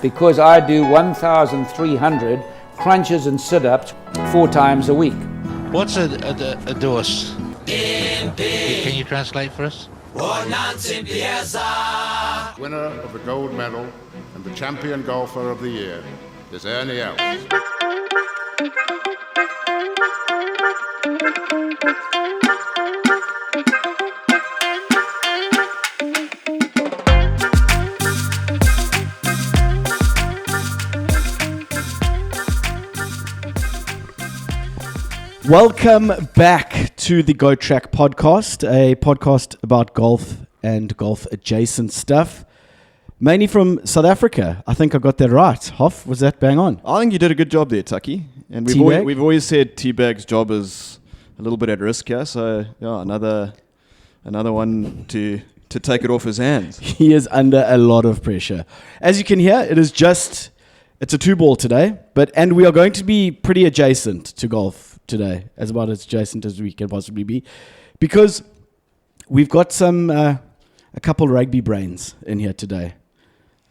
because I do 1,300 crunches and sit-ups 4 times a week. What's a dose? Can you translate for us? Winner of the gold medal and the champion golfer of the year is Ernie Els. Welcome back to the Go Track podcast, a podcast about golf and golf adjacent stuff, mainly from South Africa. I think I got that right. Hoff, was that bang on? I think you did a good job there, Tucky. And we've always said T-Bag's job is a little bit at risk here, so yeah, another one to take it off his hands. He is under a lot of pressure. As you can hear, it's a 2-ball today, and we are going to be pretty adjacent to golf today, as about as adjacent as we can possibly be, because we've got a couple rugby brains in here today.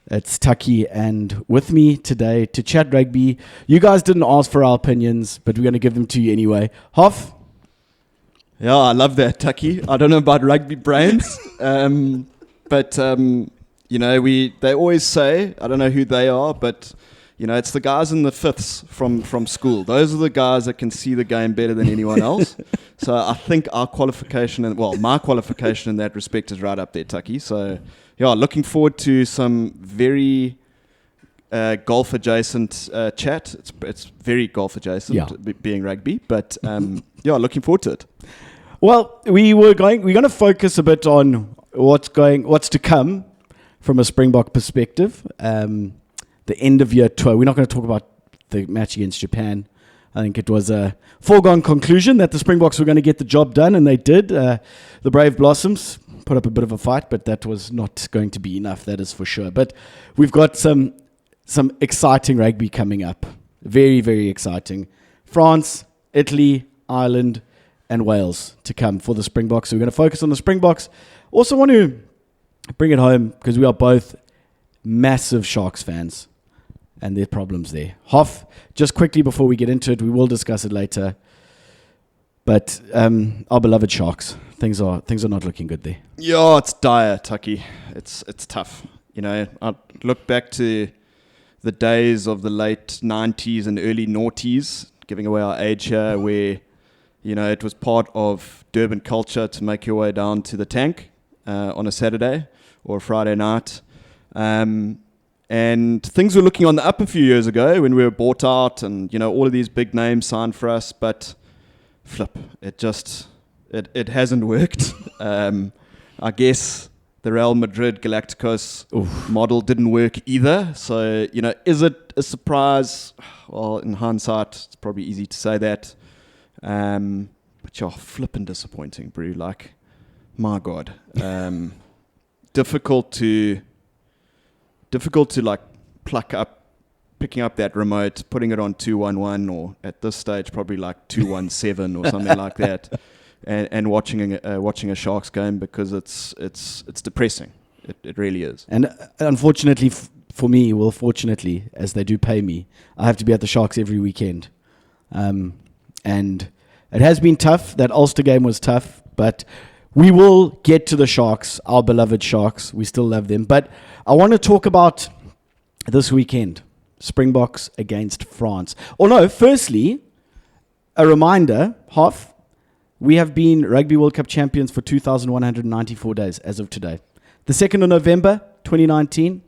It's Tucky, and with me today to chat rugby. You guys didn't ask for our opinions, but we're going to give them to you anyway. Hoff? Yeah, I love that, Tucky. I don't know about rugby brains, but they always say, I don't know who they are, but it's the guys in the fifths from school. Those are the guys that can see the game better than anyone else. So I think my qualification in that respect is right up there, Tucky. So yeah, looking forward to some very golf adjacent chat. It's very golf adjacent, being rugby, but looking forward to it. Well, we're going to focus a bit on what's to come from a Springbok perspective. The end of year tour. We're not going to talk about the match against Japan. I think it was a foregone conclusion that the Springboks were going to get the job done, and they did. The Brave Blossoms put up a bit of a fight, but that was not going to be enough, that is for sure. But we've got some exciting rugby coming up. Very, very exciting. France, Italy, Ireland, and Wales to come for the Springboks. So we're going to focus on the Springboks. Also want to bring it home because we are both massive Sharks fans. And their problems there. Hoff, just quickly before we get into it, we will discuss it later. But our beloved Sharks, things are not looking good there. Yeah, it's dire, Tucky. It's tough. I look back to the days of the late 90s and early noughties, giving away our age here, where it was part of Durban culture to make your way down to the tank on a Saturday or a Friday night. And things were looking on the up a few years ago when we were bought out and, all of these big names signed for us, but flip, it hasn't worked. I guess the Real Madrid Galacticos model didn't work either. So, is it a surprise? Well, in hindsight, it's probably easy to say that. But you're flipping disappointing, bro. Like, my God. Difficult to like picking up that remote, putting it on 211, or at this stage probably like 217 or something like that, and watching a Sharks game, because it's depressing. It really is. And unfortunately for me, fortunately, as they do pay me, I have to be at the Sharks every weekend, and it has been tough. That Ulster game was tough, but we will get to the Sharks, our beloved Sharks. We still love them. But I want to talk about this weekend, Springboks against France. Firstly, a reminder, Hoff, we have been Rugby World Cup champions for 2,194 days as of today. The 2nd of November, 2019,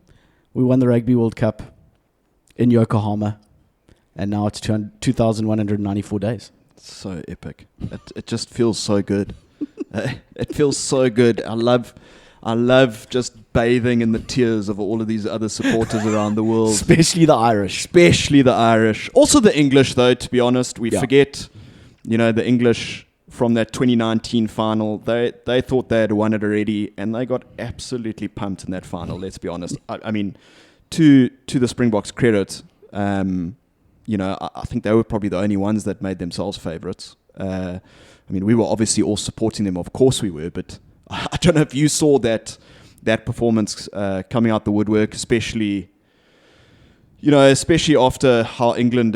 we won the Rugby World Cup in Yokohama. And now it's 2,194 days. So epic. It just feels so good. It feels so good. I love just bathing in the tears of all of these other supporters around the world. Especially the Irish. Also the English, though, to be honest. We forget, the English from that 2019 final. They thought they had won it already, and they got absolutely pumped in that final, let's be honest. I mean, to the Springboks' credit, I think they were probably the only ones that made themselves favourites. We were obviously all supporting them, of course we were, but I don't know if you saw that performance coming out the woodwork, especially you know, especially after how England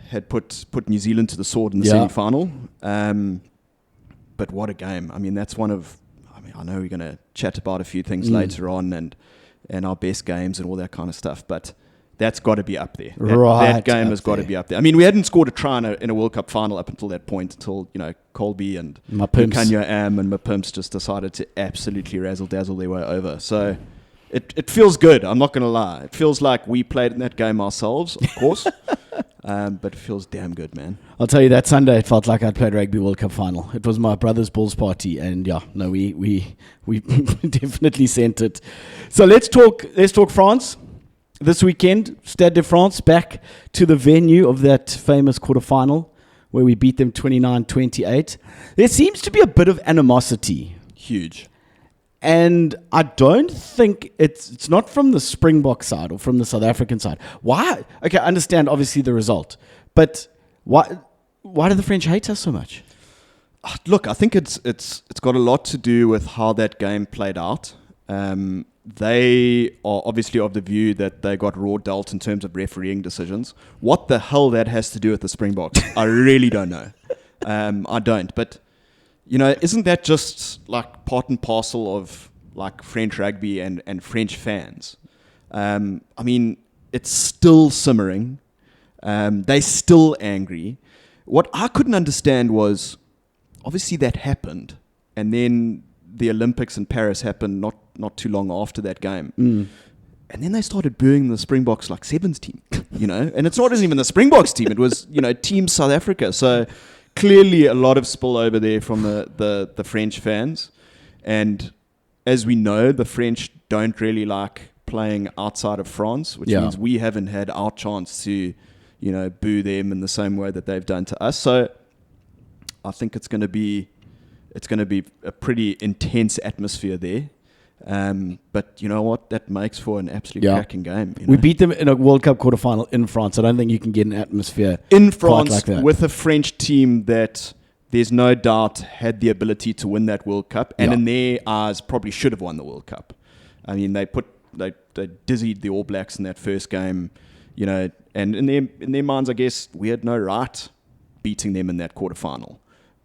had put New Zealand to the sword in the semi-final. But what a game. I mean, that's one of, I know we're going to chat about a few things later on and our best games and all that kind of stuff, but that's got to be up there. That game has got to be up there. I mean, we hadn't scored a try in a World Cup final up until that point, until, you know, Colby and Kanya Am and Mapimps just decided to absolutely razzle-dazzle their way over. So it feels good, I'm not going to lie. It feels like we played in that game ourselves, of course, but it feels damn good, man. I'll tell you, that Sunday it felt like I'd played Rugby World Cup final. It was my brother's balls party, and we definitely sent it. So let's talk France. This weekend, Stade de France back to the venue of that famous quarterfinal where we beat them 29-28. There seems to be a bit of animosity. Huge. And I don't think it's not from the Springbok side or from the South African side. Why? Okay, I understand obviously the result, but why do the French hate us so much? Look, I think it's got a lot to do with how that game played out. They are obviously of the view that they got raw dealt in terms of refereeing decisions. What the hell that has to do with the Springboks, I really don't know. I don't. But, you know, isn't that just like part and parcel of like French rugby and French fans? I mean, it's still simmering. They're still angry. What I couldn't understand was, obviously that happened. And then the Olympics in Paris happened not too long after that game. And then they started booing the Springboks like Sevens team, you know, and it's not even the Springboks team. It was, you know, Team South Africa. So clearly a lot of spillover there from the French fans. And as we know, the French don't really like playing outside of France, which means we haven't had our chance to, you know, boo them in the same way that they've done to us. So I think it's going to be a pretty intense atmosphere there. But you know what? That makes for an absolutely cracking game. You know? We beat them in a World Cup quarterfinal in France. I don't think you can get an atmosphere in France like that with a French team that there's no doubt had the ability to win that World Cup, and in their eyes probably should have won the World Cup. I mean, they dizzied the All Blacks in that first game, you know, and in their minds, I guess we had no right beating them in that quarterfinal,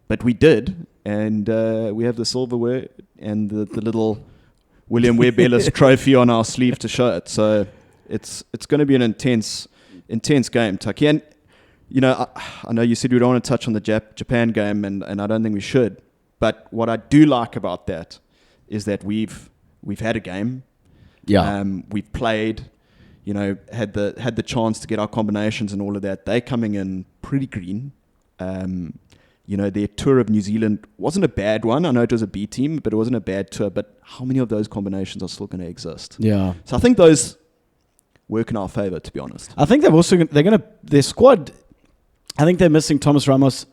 but we did, and we have the silverware and the little William Webb Ellis trophy on our sleeve to show it. So it's going to be an intense game, Tucky. And you know, I know you said we don't want to touch on the Japan game, and I don't think we should. But what I do like about that is that we've had a game. Yeah. We've played. You know, had the chance to get our combinations and all of that. They're coming in pretty green. You know, their tour of New Zealand wasn't a bad one. I know it was a B team, but it wasn't a bad tour. But how many of those combinations are still going to exist? Yeah. So I think those work in our favor, to be honest. I think their squad, I think they're missing Thomas Ramos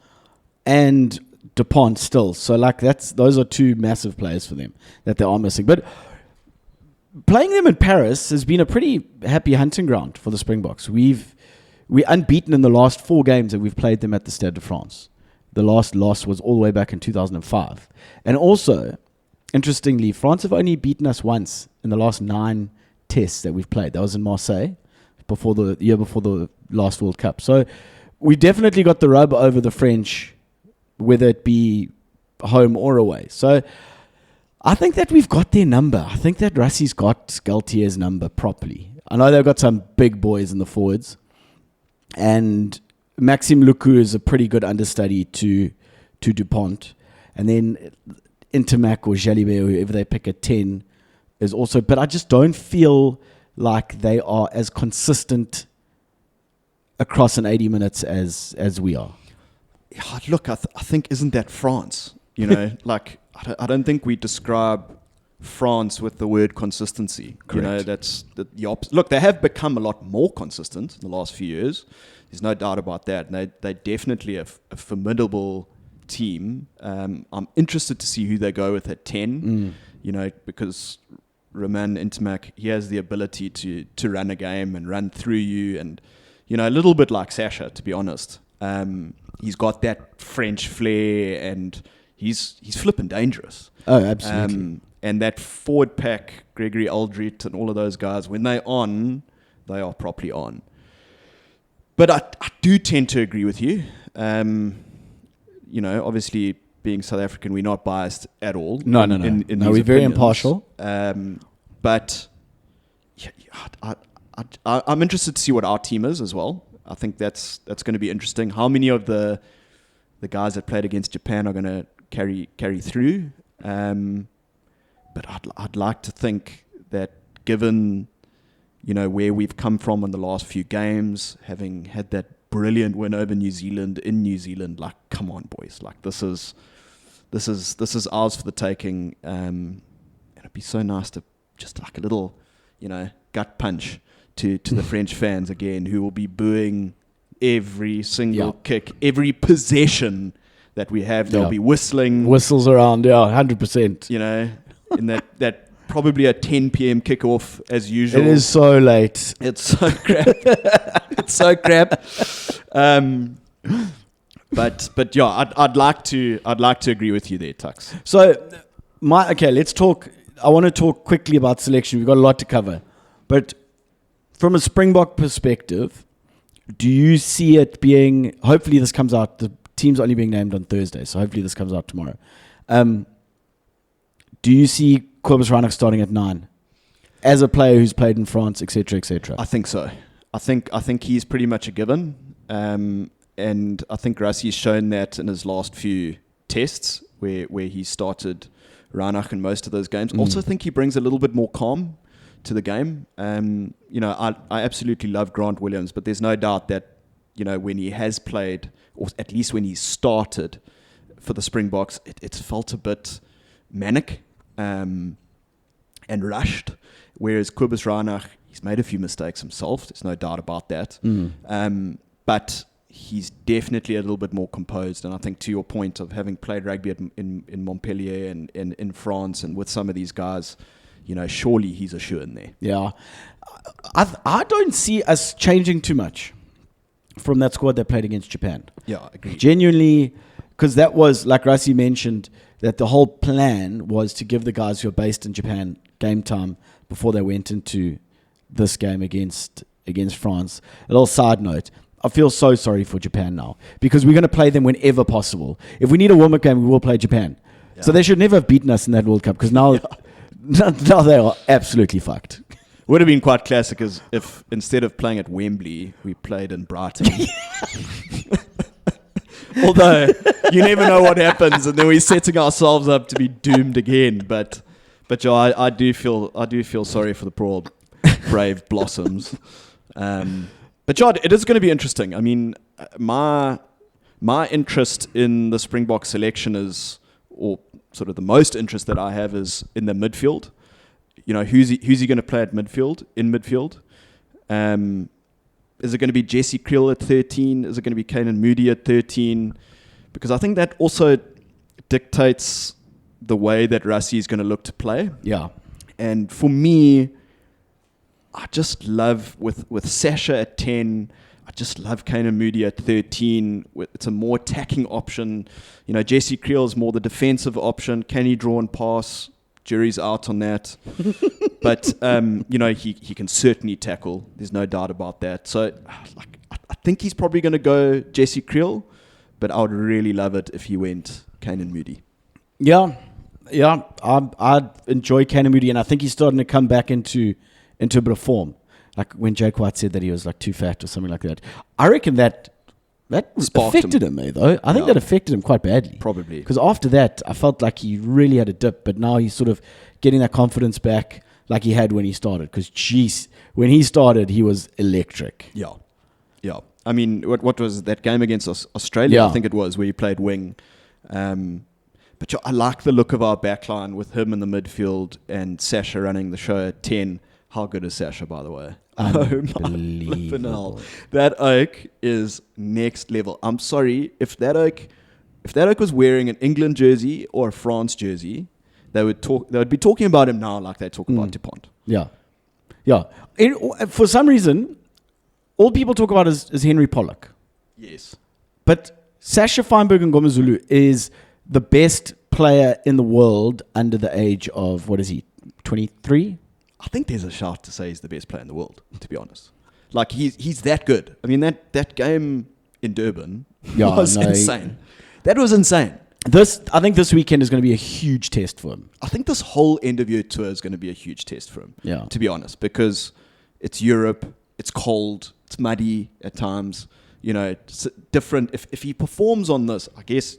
and Dupont still. So like those are two massive players for them that they are missing. But playing them in Paris has been a pretty happy hunting ground for the Springboks. We're unbeaten in the last 4 games that we've played them at the Stade de France. The last loss was all the way back in 2005. And also, interestingly, France have only beaten us once in the last 9 tests that we've played. That was in Marseille, the year before the last World Cup. So we definitely got the rub over the French, whether it be home or away. So I think that we've got their number. I think that Rassie's got Galtier's number properly. I know they've got some big boys in the forwards. And Maxime Lucu is a pretty good understudy to Dupont. And then Intermac or Jalibert, whoever they pick at 10, is also... But I just don't feel like they are as consistent across an 80 minutes as we are. Yeah, look, I think, isn't that France? You know, like, I don't think we describe France with the word consistency. Correct. You know, that's the opposite. Look, they have become a lot more consistent in the last few years. There's no doubt about that. And they definitely a formidable team. I'm interested to see who they go with at 10, you know, because Romain Intermac, he has the ability to run a game and run through you. And, you know, a little bit like Sasha, to be honest. He's got that French flair and he's flipping dangerous. Oh, absolutely. And that forward pack, Gregory Aldrit and all of those guys, when they're on, properly on. But I do tend to agree with you. Obviously, being South African, we're not biased at all. No. In No, these we're very opinions. impartial. But I'm interested to see what our team is as well. I think that's going to be interesting. How many of the guys that played against Japan are going to carry through? But I'd like to think that given where we've come from in the last few games, having had that brilliant win over New Zealand in New Zealand, like, come on, boys, like this is ours for the taking. And it'd be so nice to just like a little, gut punch to the French fans again, who will be booing every single kick, every possession that we have. They'll be whistling, whistles around, 100%. In that probably a 10 p.m. kickoff as usual. It is so late. It's so crap. It's so crap. But yeah, I'd like to agree with you there, Tux. So, let's talk. I want to talk quickly about selection. We've got a lot to cover. But from a Springbok perspective, do you see it being, hopefully this comes out, the team's only being named on Thursday, so hopefully this comes out tomorrow. Do you see Cobus Reinach starting at 9 as a player who's played in France, etc., etc.? I think so. I think he's pretty much a given. And I think Rassie's shown that in his last few tests where he started Reinach in most of those games. Also think he brings a little bit more calm to the game. I absolutely love Grant Williams, but there's no doubt that, when he has played, or at least when he started for the Springboks, it's felt a bit manic and rushed. Whereas Cobus Reinach, he's made a few mistakes himself. There's no doubt about that. But he's definitely a little bit more composed. And I think to your point of having played rugby in Montpellier and in France and with some of these guys, surely he's a shoe in there. Yeah. I don't see us changing too much from that squad that played against Japan. Yeah, I agree. Genuinely, because that was, like Rassie mentioned, that the whole plan was to give the guys who are based in Japan game time before they went into this game against France. A little side note, I feel so sorry for Japan now because we're going to play them whenever possible. If we need a warm-up game, we will play Japan. Yeah. So they should never have beaten us in that World Cup because now they are absolutely fucked. Would have been quite classic as if instead of playing at Wembley, we played in Brighton. Although you never know what happens, and then we're setting ourselves up to be doomed again. But Joe, I do feel sorry for the poor brave blossoms. But Joe, it is going to be interesting. I mean, my interest in the Springbok selection is, or sort of the most interest that I have is in the midfield. Who's he going to play at midfield? In midfield, is it going to be Jesse Kriel at 13? Is it going to be Canan Moody at 13? Because I think that also dictates the way that Rassie is going to look to play. Yeah. And for me, I just love with Sasha at 10. I just love Canan Moody at 13. It's a more attacking option. Jesse Kriel is more the defensive option. Can he draw and pass? Jury's out on that. But, he can certainly tackle. There's no doubt about that. So, I think he's probably going to go Jesse Kriel, but I would really love it if he went Canan Moody. Yeah. I'd enjoy Canan Moody, and I think he's starting to come back into a bit of form. Like when Jake White said that he was like too fat or something like that. I reckon that affected him, though. I think that affected him quite badly. Probably. Because after that, I felt like he really had a dip, but now he's sort of getting that confidence back like he had when he started. Because, when he started, he was electric. Yeah. I mean, what was that game against Australia? Yeah. I think it was, where he played wing. But I like the look of our backline with him in the midfield and Sasha running the show at 10. How good is Sasha, by the way? Unbelievable. That oak is next level. I'm sorry, if that oak was wearing an England jersey or a France jersey, they would be talking about him now like they talk about Dupont. Yeah. For some reason, all people talk about is Henry Pollock. Yes. But Sasha Feinberg and Ngomazulu is the best player in the world under the age of, 23? I think there's a shout to say he's the best player in the world, to be honest. Like he's that good. I mean that game in Durban Yeah, was no, insane. That was insane. I think this weekend is going to be a huge test for him. I think this whole end of year tour is going to be a huge test for him. Yeah. To be honest, because it's Europe, it's cold, it's muddy at times. You know, it's different. If he performs on this, I guess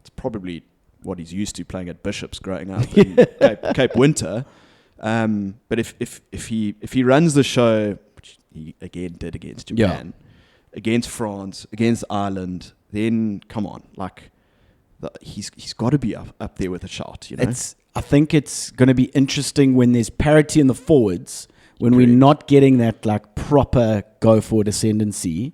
it's probably what he's used to playing at Bishop's growing up in Cape Winter. But if he runs the show, which he again did against Japan, against France, against Ireland, then come on, like he's got to be up there with a shout. You know, I think it's going to be interesting when there's parity in the forwards, when we're not getting that like proper go forward ascendancy,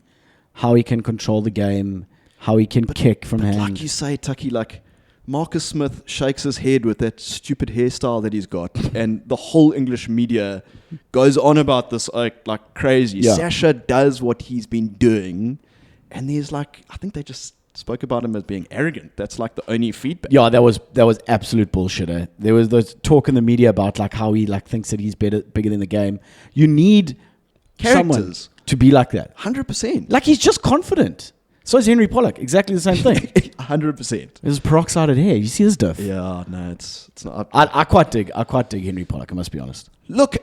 how he can control the game, how he can kick from hand. Like you say, Tucky, like Marcus Smith shakes his head with that stupid hairstyle that he's got, and the whole English media goes on about this like crazy. Yeah. Sasha does what he's been doing, and there's like, I think they just spoke about him as being arrogant. That's like the only feedback. Yeah, that was absolute bullshit. Eh? There was those talk in the media about like how he like thinks that he's bigger than the game. You need someone Characters. to be like that. 100%. Like he's just confident. So is Henry Pollock. Exactly the same thing. 100%. There's peroxided hair. You see this diff? Yeah, no, it's not. I quite dig Henry Pollock, I must be honest. Look,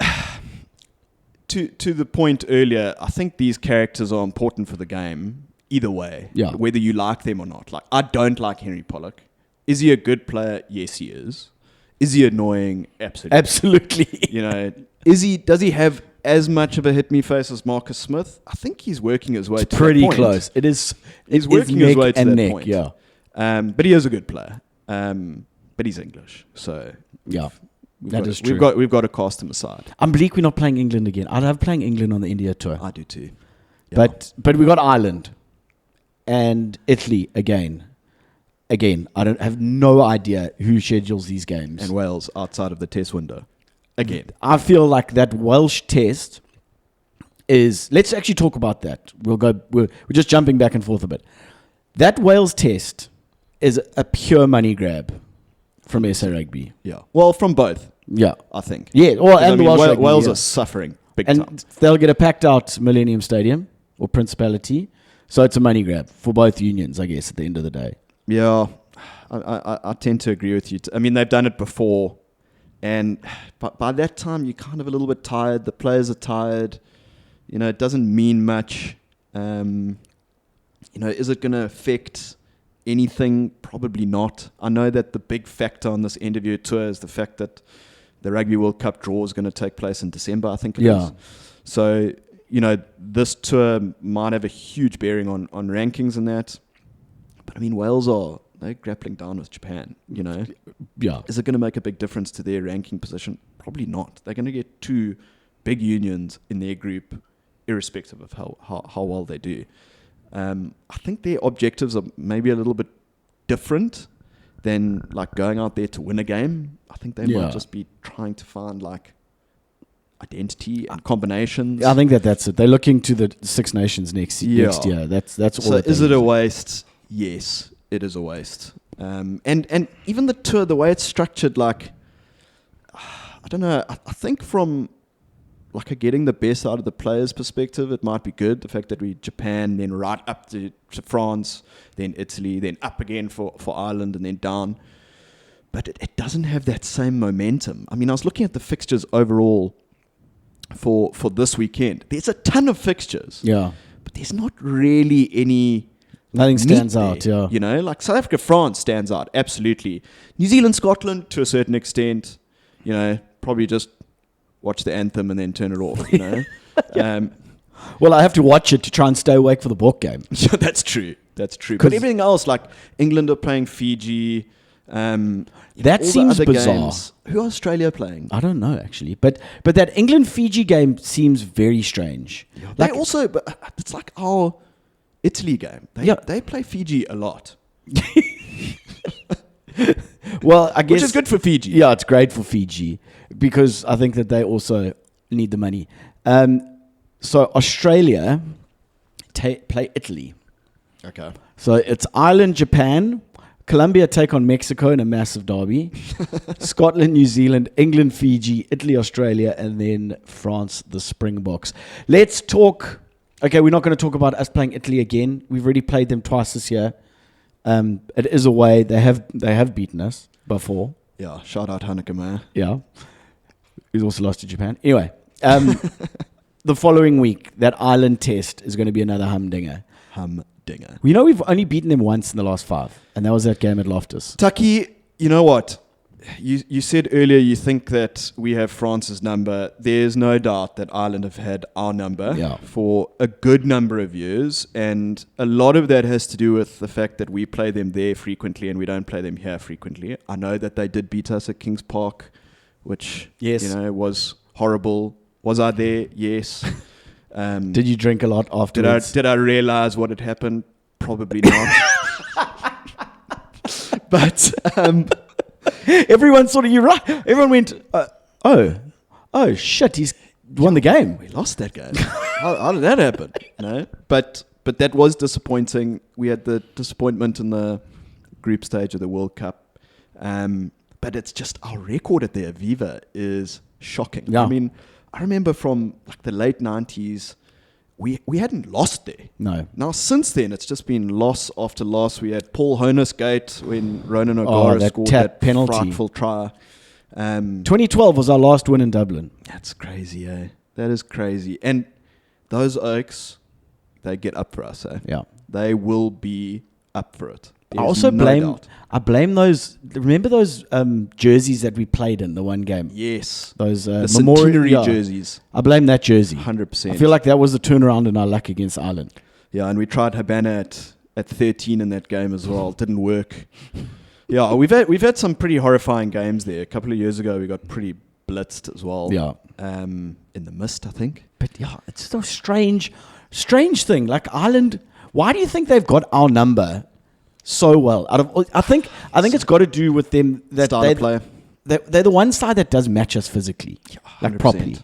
to the point earlier, I think these characters are important for the game either way, whether you like them or not. Like, I don't like Henry Pollock. Is he a good player? Yes, he is. Is he annoying? Absolutely. Absolutely. You know, does he have as much of a hit me face as Marcus Smith? I think he's working his way to pretty that point. close. It is. He's working his way to that neck, point. Yeah. But he is a good player. But he's English, so Yeah. That is true. We've got to cast him aside. I'm bleak we're not playing England again. I love playing England on the India tour. I do too. Yeah. But we got Ireland and Italy again. Again, I don't have no idea who schedules these games. And Wales outside of the test window. Again. I feel like that Welsh test is... Let's actually talk about that. We're just jumping back and forth a bit. That Wales test is a pure money grab from SA Rugby. Yeah. Well, from both. Yeah. I think. Yeah. Well, and the Welsh Rugby, Wales are suffering big time. And they'll get a packed out Millennium Stadium or Principality. So it's a money grab for both unions, I guess, at the end of the day. Yeah. I tend to agree with you. I mean, they've done it before. And by that time, you're kind of a little bit tired. The players are tired. You know, it doesn't mean much. You know, is it going to affect anything? Probably not. I know that the big factor on this end of year tour is the fact that the Rugby World Cup draw is going to take place in December, I think it is. So, you know, this tour might have a huge bearing on rankings and that. But I mean, Wales they're grappling down with Japan, you know. Yeah. Is it going to make a big difference to their ranking position? Probably not. They're going to get two big unions in their group, irrespective of how well they do. I think their objectives are maybe a little bit different than like going out there to win a game. I think they might just be trying to find like identity and combinations. I think that's it. They're looking to the Six Nations next year. That's all. So is it a waste? Yes, it is a waste. And even the tour, the way it's structured, like I don't know. I think from like getting the best out of the players' perspective, it might be good. The fact that we Japan, then right up to France, then Italy, then up again for Ireland, and then down. But it doesn't have that same momentum. I mean, I was looking at the fixtures overall for this weekend. There's a ton of fixtures. Yeah. But there's not really any... Nothing stands there, out, yeah. You know, like South Africa, France stands out, absolutely. New Zealand, Scotland, to a certain extent, you know, probably just watch the anthem and then turn it off, you know. Well, I have to watch it to try and stay awake for the book game. Yeah, that's true. But everything else, like England are playing Fiji. That seems bizarre. Games. Who are Australia playing? I don't know, actually. But that England-Fiji game seems very strange. Yeah, like, but it's like our Italy game. They play Fiji a lot. Well, I guess... Which is good for Fiji. Yeah, it's great for Fiji because I think that they also need the money. So Australia play Italy. Okay. So it's Ireland, Japan, Colombia take on Mexico in a massive derby. Scotland, New Zealand, England, Fiji, Italy, Australia, and then France, the Springboks. Let's talk. Okay, we're not going to talk about us playing Italy again. We've already played them twice this year. It is away. They have beaten us before. Yeah, shout out Hanneke Meyer. Yeah. He's also lost to Japan. Anyway, the following week, that Ireland test is going to be another humdinger. Humdinger. We know we've only beaten them once in the last 5, and that was that game at Loftus. Tucky, you know what? You said earlier you think that we have France's number. There's no doubt that Ireland have had our number for a good number of years, and a lot of that has to do with the fact that we play them there frequently and we don't play them here frequently. I know that they did beat us at Kings Park, which was horrible. Was I there? Yes. Did you drink a lot afterwards? Did I realize what had happened? Probably not. But everyone sort of, you're right. Everyone went, oh shit, he's won the game. We lost that game. how did that happen? No, but that was disappointing. We had the disappointment in the group stage of the World Cup. But it's just our record at the Aviva is shocking. Yeah. I mean, I remember from like the late 90s, we hadn't lost there. No. Now, since then, it's just been loss after loss. We had Paul Honer's-gate when Ronan O'Gara scored that penalty. frightful try. 2012 was our last win in Dublin. That's crazy, eh? That is crazy. And those Oaks, they get up for us, eh? Yeah. They will be up for it. I also blame those. Remember those jerseys that we played in the one game? Yes. Those the centenary jerseys. I blame that jersey. 100%. I feel like that was the turnaround in our luck against Ireland. Yeah, and we tried Habana at 13 in that game as well. Didn't work. Yeah, we've had some pretty horrifying games there. A couple of years ago, we got pretty blitzed as well. Yeah. In the mist, I think. But yeah, it's so strange thing. Like Ireland, why do you think they've got our number so well? I think it's got to do with them that they're the one side that does match us physically, like 100%. properly.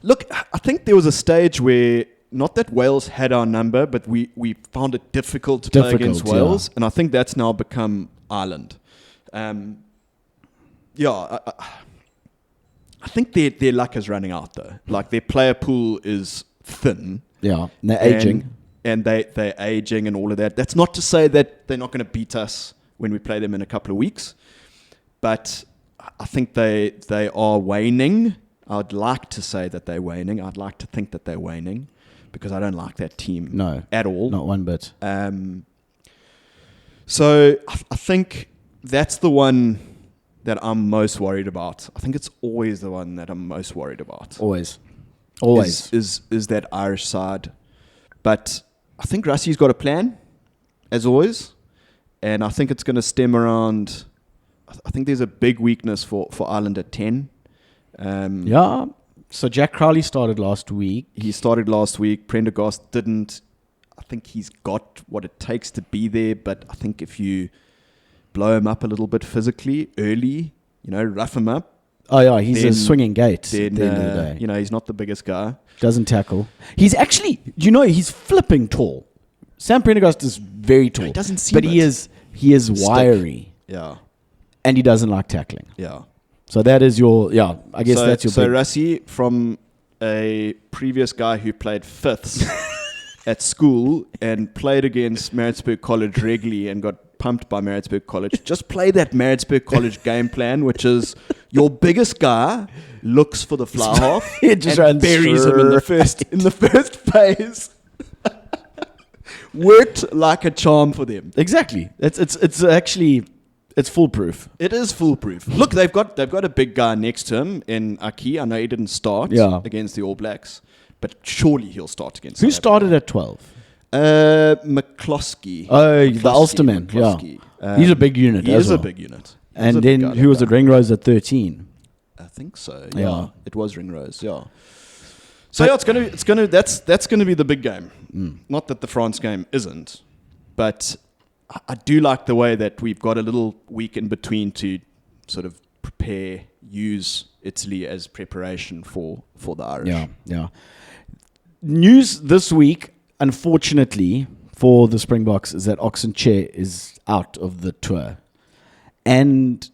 Look, I think there was a stage where not that Wales had our number, but we found it difficult to play against Wales, and I think that's now become Ireland. I think their luck is running out though. Like their player pool is thin. Yeah, and they're aging. And they're aging and all of that. That's not to say that they're not going to beat us when we play them in a couple of weeks. But I think they are waning. I'd like to say that they're waning. I'd like to think that they're waning because I don't like that team at all. Not one bit. So I think that's the one that I'm most worried about. I think it's always the one that I'm most worried about. Always. Is that Irish side. But I think Rassie's got a plan, as always, and I think it's going to stem around. I think there's a big weakness for Ireland at 10. So Jack Crowley started last week. He started last week. Prendergast didn't. I think he's got what it takes to be there, but I think if you blow him up a little bit physically early, rough him up. Oh yeah, he's a swinging gate then, at the end of the day. He's not the biggest guy. Doesn't tackle. He's actually, he's flipping tall. Sam Prendergast is very tall. He doesn't seem but he is wiry. Yeah. And he doesn't like tackling. Yeah. So that is I guess that's your So Rassie, from a previous guy who played fifths at school and played against Maritzburg College regularly and got pumped by Maritzburg College. Just play that Maritzburg College game plan, which is your biggest guy looks for the fly half and buries him in the first phase. Worked like a charm for them. Exactly. It's actually foolproof. It is foolproof. Look, they've got a big guy next to him in Aki. I know he didn't start against the All Blacks, but surely he'll start against. Who started at 12? McCloskey. Oh, the Ulsterman. Yeah. He's a big unit. He is a big unit. And then who was at Ringrose at 13? I think so. Yeah. It was Ringrose. Yeah. So that's gonna be the big game. Not that the France game isn't, but I do like the way that we've got a little week in between to sort of use Italy as preparation for the Irish. Yeah. News this week, unfortunately, for the Springboks is that Oxenchair is out of the tour. And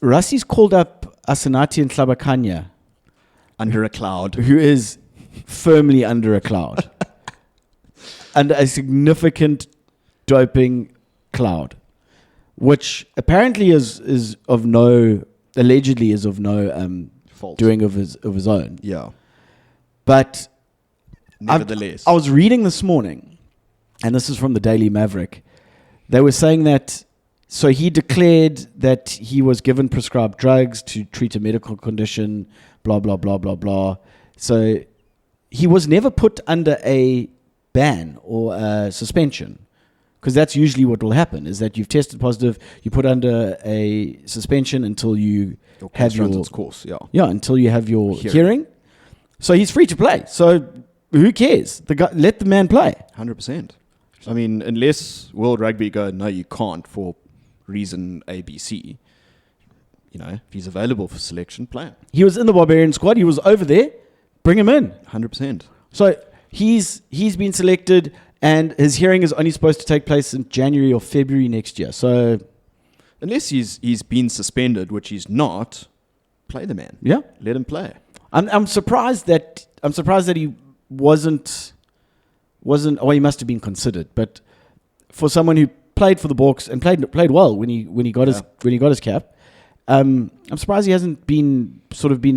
Rassie's called up Asenati and Tlabakanya, Under a cloud. who is firmly under a cloud. Under a significant doping cloud, which apparently allegedly is of no Fault. doing of his own. Yeah. But Nevertheless. I was reading this morning, and this is from the Daily Maverick. They were saying that, so he declared that he was given prescribed drugs to treat a medical condition, blah, blah, blah, blah, blah. So he was never put under a ban or a suspension, because that's usually what will happen, is that you've tested positive, you put under a suspension until you have runs your its course. Yeah. Yeah, until you have your Hearing. hearing. So he's free to play. So who cares? The guy, let the man play. 100%. I mean, unless World Rugby go, no, you can't for reason ABC. You know, if he's available for selection, play him. He was in the Barbarian squad. He was over there. Bring him in. 100%. So he's been selected, and his hearing is only supposed to take place in January or February next year. So Unless he's been suspended, which he's not, play the man. yeah, Let him play. I'm surprised that he wasn't. Oh, he must have been considered, but for someone who played for the Boks and played well when he got his cap, I'm surprised he hasn't been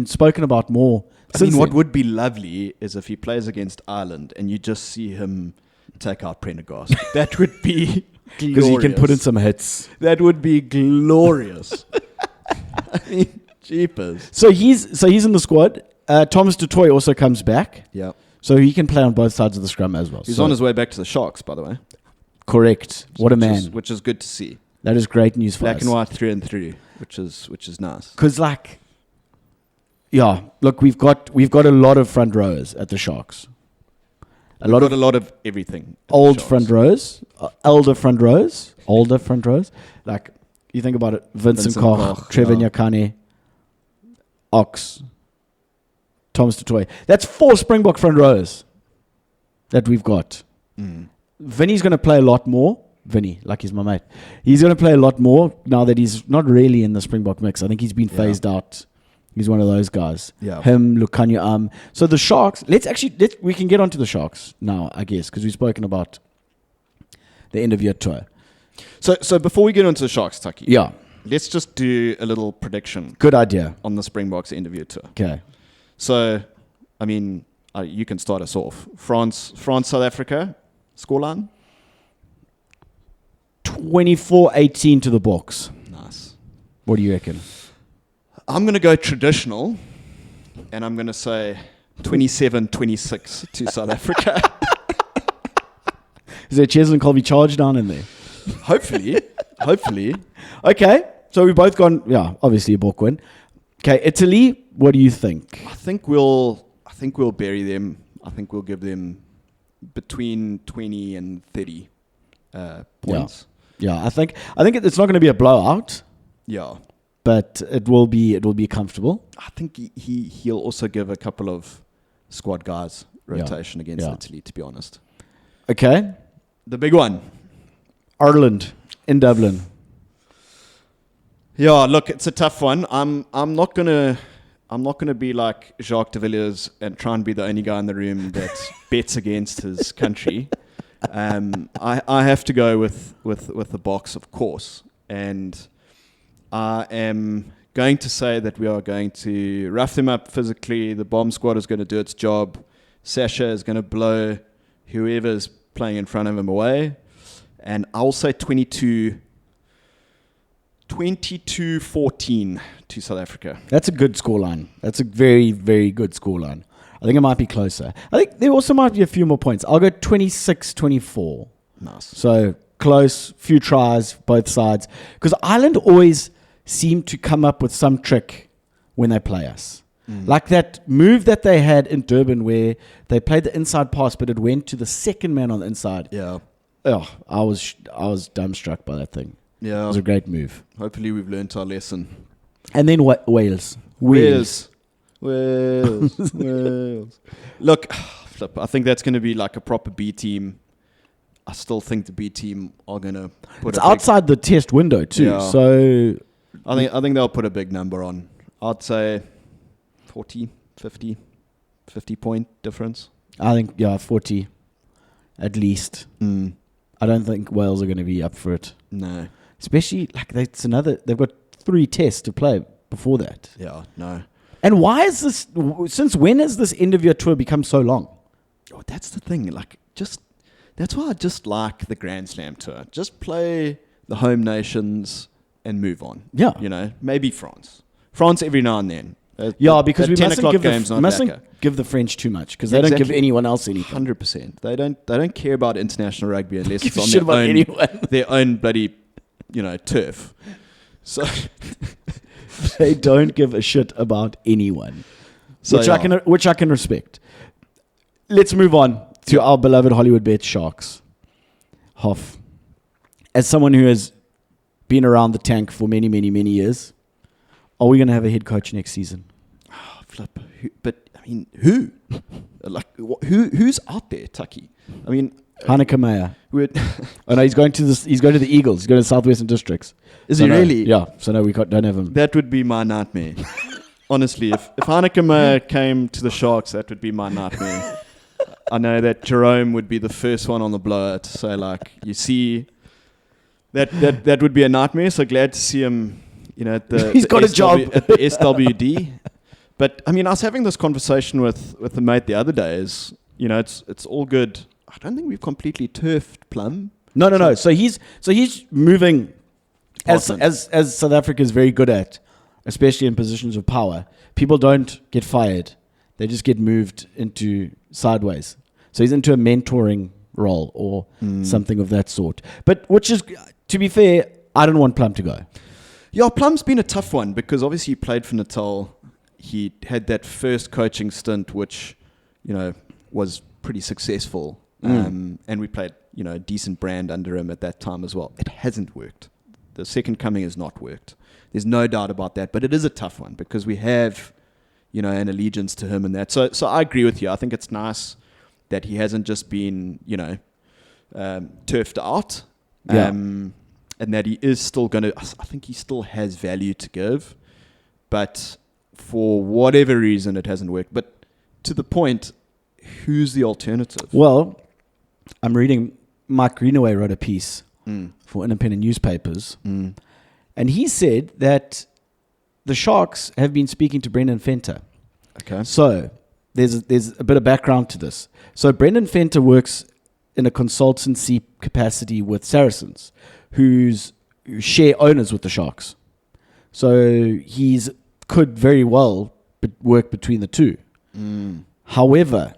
spoken about more. I mean, what would be lovely is if he plays against Ireland and you just see him take out Prendergast. That would be because he can put in some hits. That would be glorious. I mean, jeepers. So he's in the squad. Thomas du Toit also comes back, Yeah. so he can play on both sides of the scrum as well. He's So- on his way back to the Sharks, by the way. Correct. What a man. Which is good to see. That is great news for Black us. and white through and through, which is nice. Because look, we've got a lot of front rows at the Sharks. A lot of everything. at the old Sharks. front rows, older front rows. Like you think about it, Vincent Koch, Koch, Trevor yeah. Nyakane, Ox, Thomas du Toit. That's 4 Springbok front rows that we've got. Mm. Vinny's going to play a lot more. Vinny, like he's my mate. He's going to play a lot more now that he's not really in the Springbok mix. I think he's been phased out. He's one of those guys. Yeah. Him, Lukanya. So the Sharks, we can get onto the Sharks now, I guess, because we've spoken about the end of year tour. So before we get into the Sharks, Tucky, Yeah, let's just do a little prediction good idea. on the Springboks end of year tour. Okay. So, I mean, you can start us off. France, South Africa, scoreline? 24-18 to the Boks. Nice. What do you reckon? I'm going to go traditional, and I'm going to say 27-26 to South Africa. Is there Cheslin Colby charge down in there? Hopefully. Okay, so we've both gone, obviously a Bok win. Okay, Italy, what do you think? I think we'll bury them. I think we'll give them between 20 and 30 points. Yeah, I think it's not going to be a blowout, Yeah. but it will be comfortable. I think he'll also give a couple of squad guys rotation against Italy, to be honest. Okay, The big one. Ireland in Dublin. Yeah, look, it's a tough one. I'm not gonna be like Jacques de Villiers and try and be the only guy in the room that bets against his country. I have to go with the Boks, of course, and I am going to say that we are going to rough them up physically. The bomb squad is going to do its job. Sasha is going to blow whoever's playing in front of him away, and I'll say 22-14 to South Africa. That's a good scoreline. That's a very, very good scoreline. I think it might be closer. I think there also might be a few more points. I'll go 26-24. Nice. So close, few tries, both sides. Because Ireland always seem to come up with some trick when they play us. Like that move that they had in Durban where they played the inside pass, but it went to the second man on the inside. Yeah. Oh, I was dumbstruck by that thing. It Yeah. was a great move. Hopefully we've learnt our lesson. And then Wales. Wales. Look, flip, I think that's going to be like a proper B team. I still think the B team are going to put It's outside the test window too. Yeah. So I think they'll put a big number on. I'd say 40, 50 point difference. I think 40 at least. I don't think Wales are going to be up for it. No. Especially they've got 3 tests to play before that. Yeah, no. And why is this, since when has this end of year tour become so long? Oh, that's the thing. Like, that's why I just like the Grand Slam tour. Just play the home nations and move on. Yeah. You know, maybe France. France every now and then. Because we 10 mustn't, o'clock give game's the, not mustn't lekker. give the French too much because they don't give Exactly. anyone else anything. 100%. They don't care about international rugby unless Give it's a on shit about anyone. their own bloody, turf. So, They don't give a shit about anyone, so which I can respect. Let's move on to our beloved Hollywood Bet Sharks. Hoff, as someone who has been around the tank for many, many, many years, are we going to have a head coach next season? Flip. But I mean, who? Who's out there, Tucky? I mean, Hanneke Meyer. oh no, he's going to the Eagles. He's going to Southwestern Districts. Is So he no, really? Yeah. So no, don't have him. That would be my nightmare. Honestly, if Hanneke Meyer came to the Sharks, that would be my nightmare. I know that Jerome would be the first one on the blower to say, like, you see, that would be a nightmare. So glad to see him, at the He's got a job at the SWD. But I mean, I was having this conversation with a mate the other day. It's all good. I don't think we've completely turfed Plum. No. So he's moving as Department. South Africa is very good at, especially in positions of power. People don't get fired; they just get moved into sideways. So he's into a mentoring role or something of that sort. But which is, to be fair, I don't want Plum to go. Yeah, Plum's been a tough one because obviously he played for Natal. He had that first coaching stint, which was pretty successful. And we played, a decent brand under him at that time as well. It hasn't worked. The second coming has not worked. There's no doubt about that. But it is a tough one because we have, an allegiance to him and that. So I agree with you. I think it's nice that he hasn't just been, turfed out. Yeah. And that he is still going to, I think he still has value to give. But for whatever reason, it hasn't worked. But to the point, who's the alternative? Well, I'm reading Mike Greenaway wrote a piece for independent newspapers, and he said that the Sharks have been speaking to Brendan Fenter. Okay. So there's a bit of background to this. So Brendan Fenter works in a consultancy capacity with Saracens, who share owners with the Sharks. So could very well work between the two. However,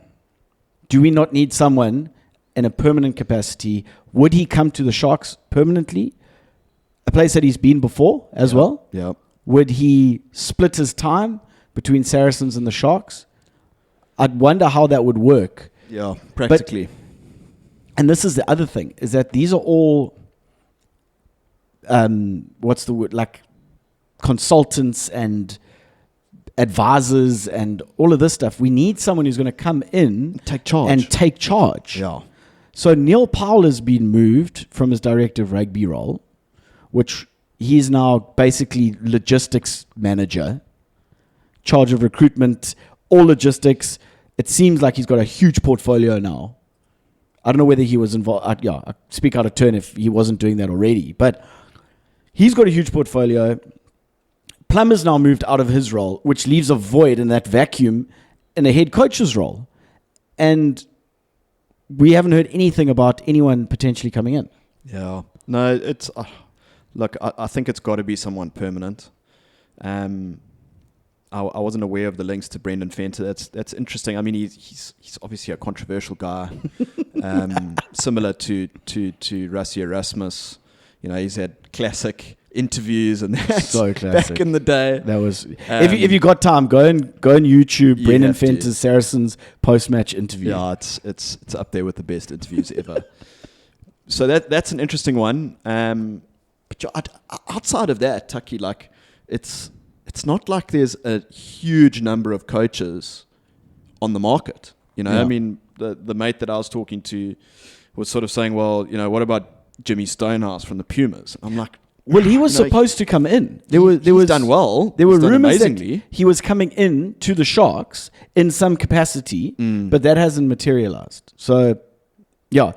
do we not need someone in a permanent capacity? Would he come to the Sharks permanently? A place that he's been before as well? Yeah. Would he split his time between Saracens and the Sharks? I'd wonder how that would work. Yeah, practically. And this is the other thing, is that these are all, what's the word, like consultants and advisors and all of this stuff. We need someone who's going to come in Take charge. and take charge. Yeah. So Neil Powell has been moved from his director of rugby role, which he's now basically logistics manager, charge of recruitment, all logistics. It seems like he's got a huge portfolio now. I don't know whether he was involved. I speak out of turn if he wasn't doing that already. But he's got a huge portfolio. Plum has now moved out of his role, which leaves a void in that vacuum in a head coach's role. And we haven't heard anything about anyone potentially coming in. Yeah. No, it's... look, I think it's got to be someone permanent. I wasn't aware of the links to Brendan Fenter. That's interesting. I mean, he's obviously a controversial guy, similar to Rassie Erasmus. He's had classic interviews and that So classic. back in the day. That was if you got time, go on YouTube. You Brendan have to. Fenter's Saracens post-match interview. Yeah, it's up there with the best interviews ever. So that's an interesting one. But outside of that, Tucky, like it's not like there's a huge number of coaches on the market. Yeah. I mean, the mate that I was talking to was sort of saying, well, what about Jimmy Stonehouse from the Pumas? I'm like, well, he was supposed to come in. There was done well. There were He's done rumors that amazingly. he was coming in to the Sharks in some capacity, but that hasn't materialized. So, yeah.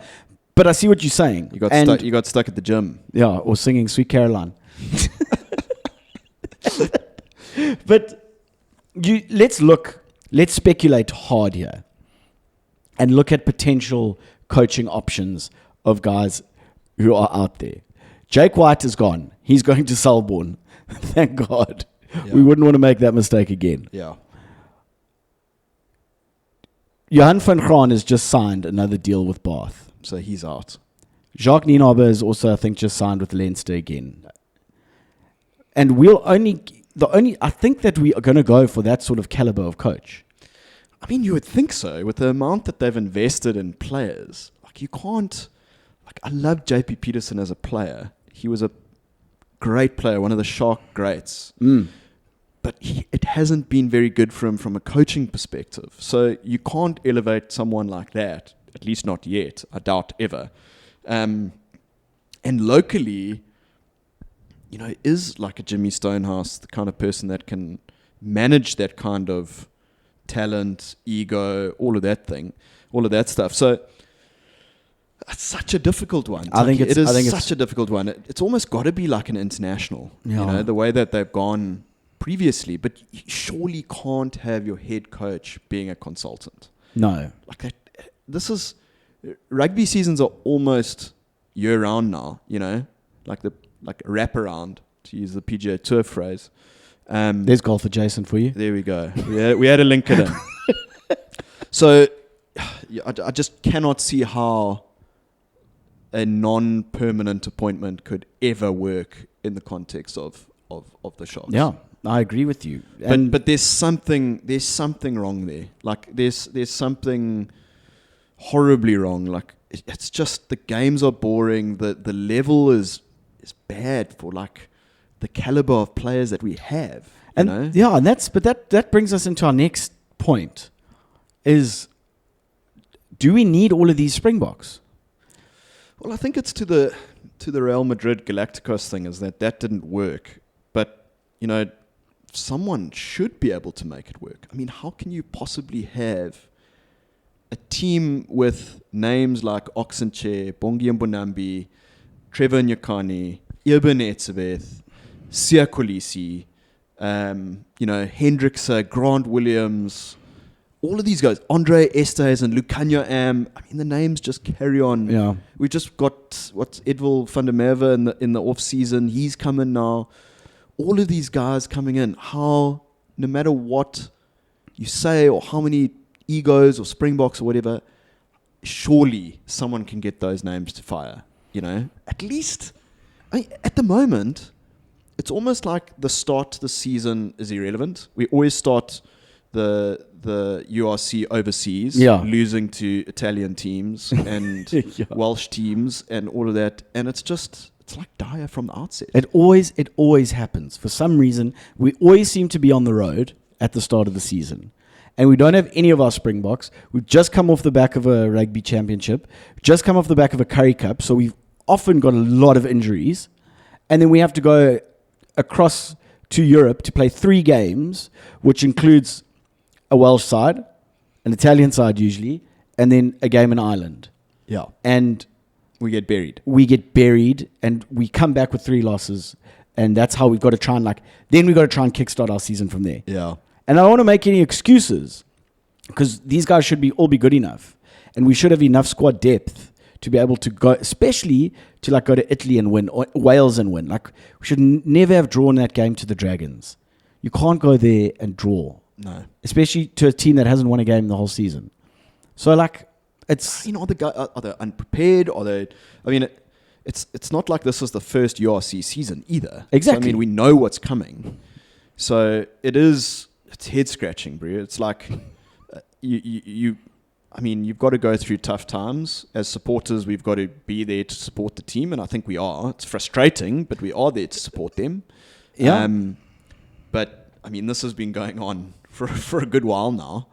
But I see what you're saying. You got stuck at the gym. Yeah, or singing Sweet Caroline. But let's speculate hard here and look at potential coaching options of guys who are out there. Jake White is gone. He's going to Selborne. Thank God. Yeah. We wouldn't want to make that mistake again. Yeah. Johan van Graan has just signed another deal with Bath. So he's out. Jacques Nienaber is also, I think, just signed with Leinster again. And I think that we are going to go for that sort of caliber of coach. I mean, you would think so. With the amount that they've invested in players, like, you can't... Like, I love JP Peterson as a player. He was a great player, one of the Shark greats. But it hasn't been very good for him from a coaching perspective. So you can't elevate someone like that, at least not yet. I doubt ever. And locally, is like a Jimmy Stonehouse the kind of person that can manage that kind of talent, ego, all of that stuff. So it's such a difficult one. I think it is it's such a difficult one. It's almost got to be like an international, Yeah. The way that they've gone previously. But you surely can't have your head coach being a consultant. No. Like that. Rugby seasons are almost year round now. Like wraparound, to use the PGA Tour phrase. There's golf adjacent for you. There we go. We had to link it in. So I just cannot see how a non-permanent appointment could ever work in the context of the Sharks. Yeah, I agree with you. But there's something wrong there. Like there's something horribly wrong. Like it's just the games are boring. The level is bad for like the caliber of players that we have. Yeah, and that brings us into our next point: is do we need all of these Springboks? Well, I think it's to the Real Madrid Galacticos thing is that didn't work. But, someone should be able to make it work. I mean, how can you possibly have a team with names like Oxenchair, Bongi Mbonambi, Trevor Nyakani, Irben Etzebeth, Sia Kolisi, Hendrickse, Grant Williams, all of these guys, Andre Estes and Lucanio Am. I mean, the names just carry on. Yeah. We just got Edwil van der Merwe in the off season. He's coming now. All of these guys coming in. How, no matter what you say or how many egos or Springboks or whatever, surely someone can get those names to fire. At least, at the moment, it's almost like the start to the season is irrelevant. We always start the URC overseas, losing to Italian teams and Welsh teams and all of that, and it's like dire from the outset. It always happens. For some reason, we always seem to be on the road at the start of the season, and we don't have any of our Springboks. We've just come off the back of a rugby championship, just come off the back of a Curry Cup, so we've often got a lot of injuries, and then we have to go across to Europe to play 3 games, which includes a Welsh side, an Italian side usually, and then a game in Ireland. Yeah. And we get buried. And we come back with 3 losses, and that's how we've got to try and kickstart our season from there. Yeah. And I don't want to make any excuses, because these guys should all be good enough, and we should have enough squad depth to be able to go, especially to go to Italy and win, or Wales and win. We should never have drawn that game to the Dragons. You can't go there and draw. No. Especially to a team that hasn't won a game the whole season. So, it's... are they unprepared? It's not like this is the first URC season either. Exactly. So, we know what's coming. So, it's head-scratching, bro. It's like, you've got to go through tough times. As supporters, we've got to be there to support the team, and I think we are. It's frustrating, but we are there to support them. Yeah. But, this has been going on for a good while now.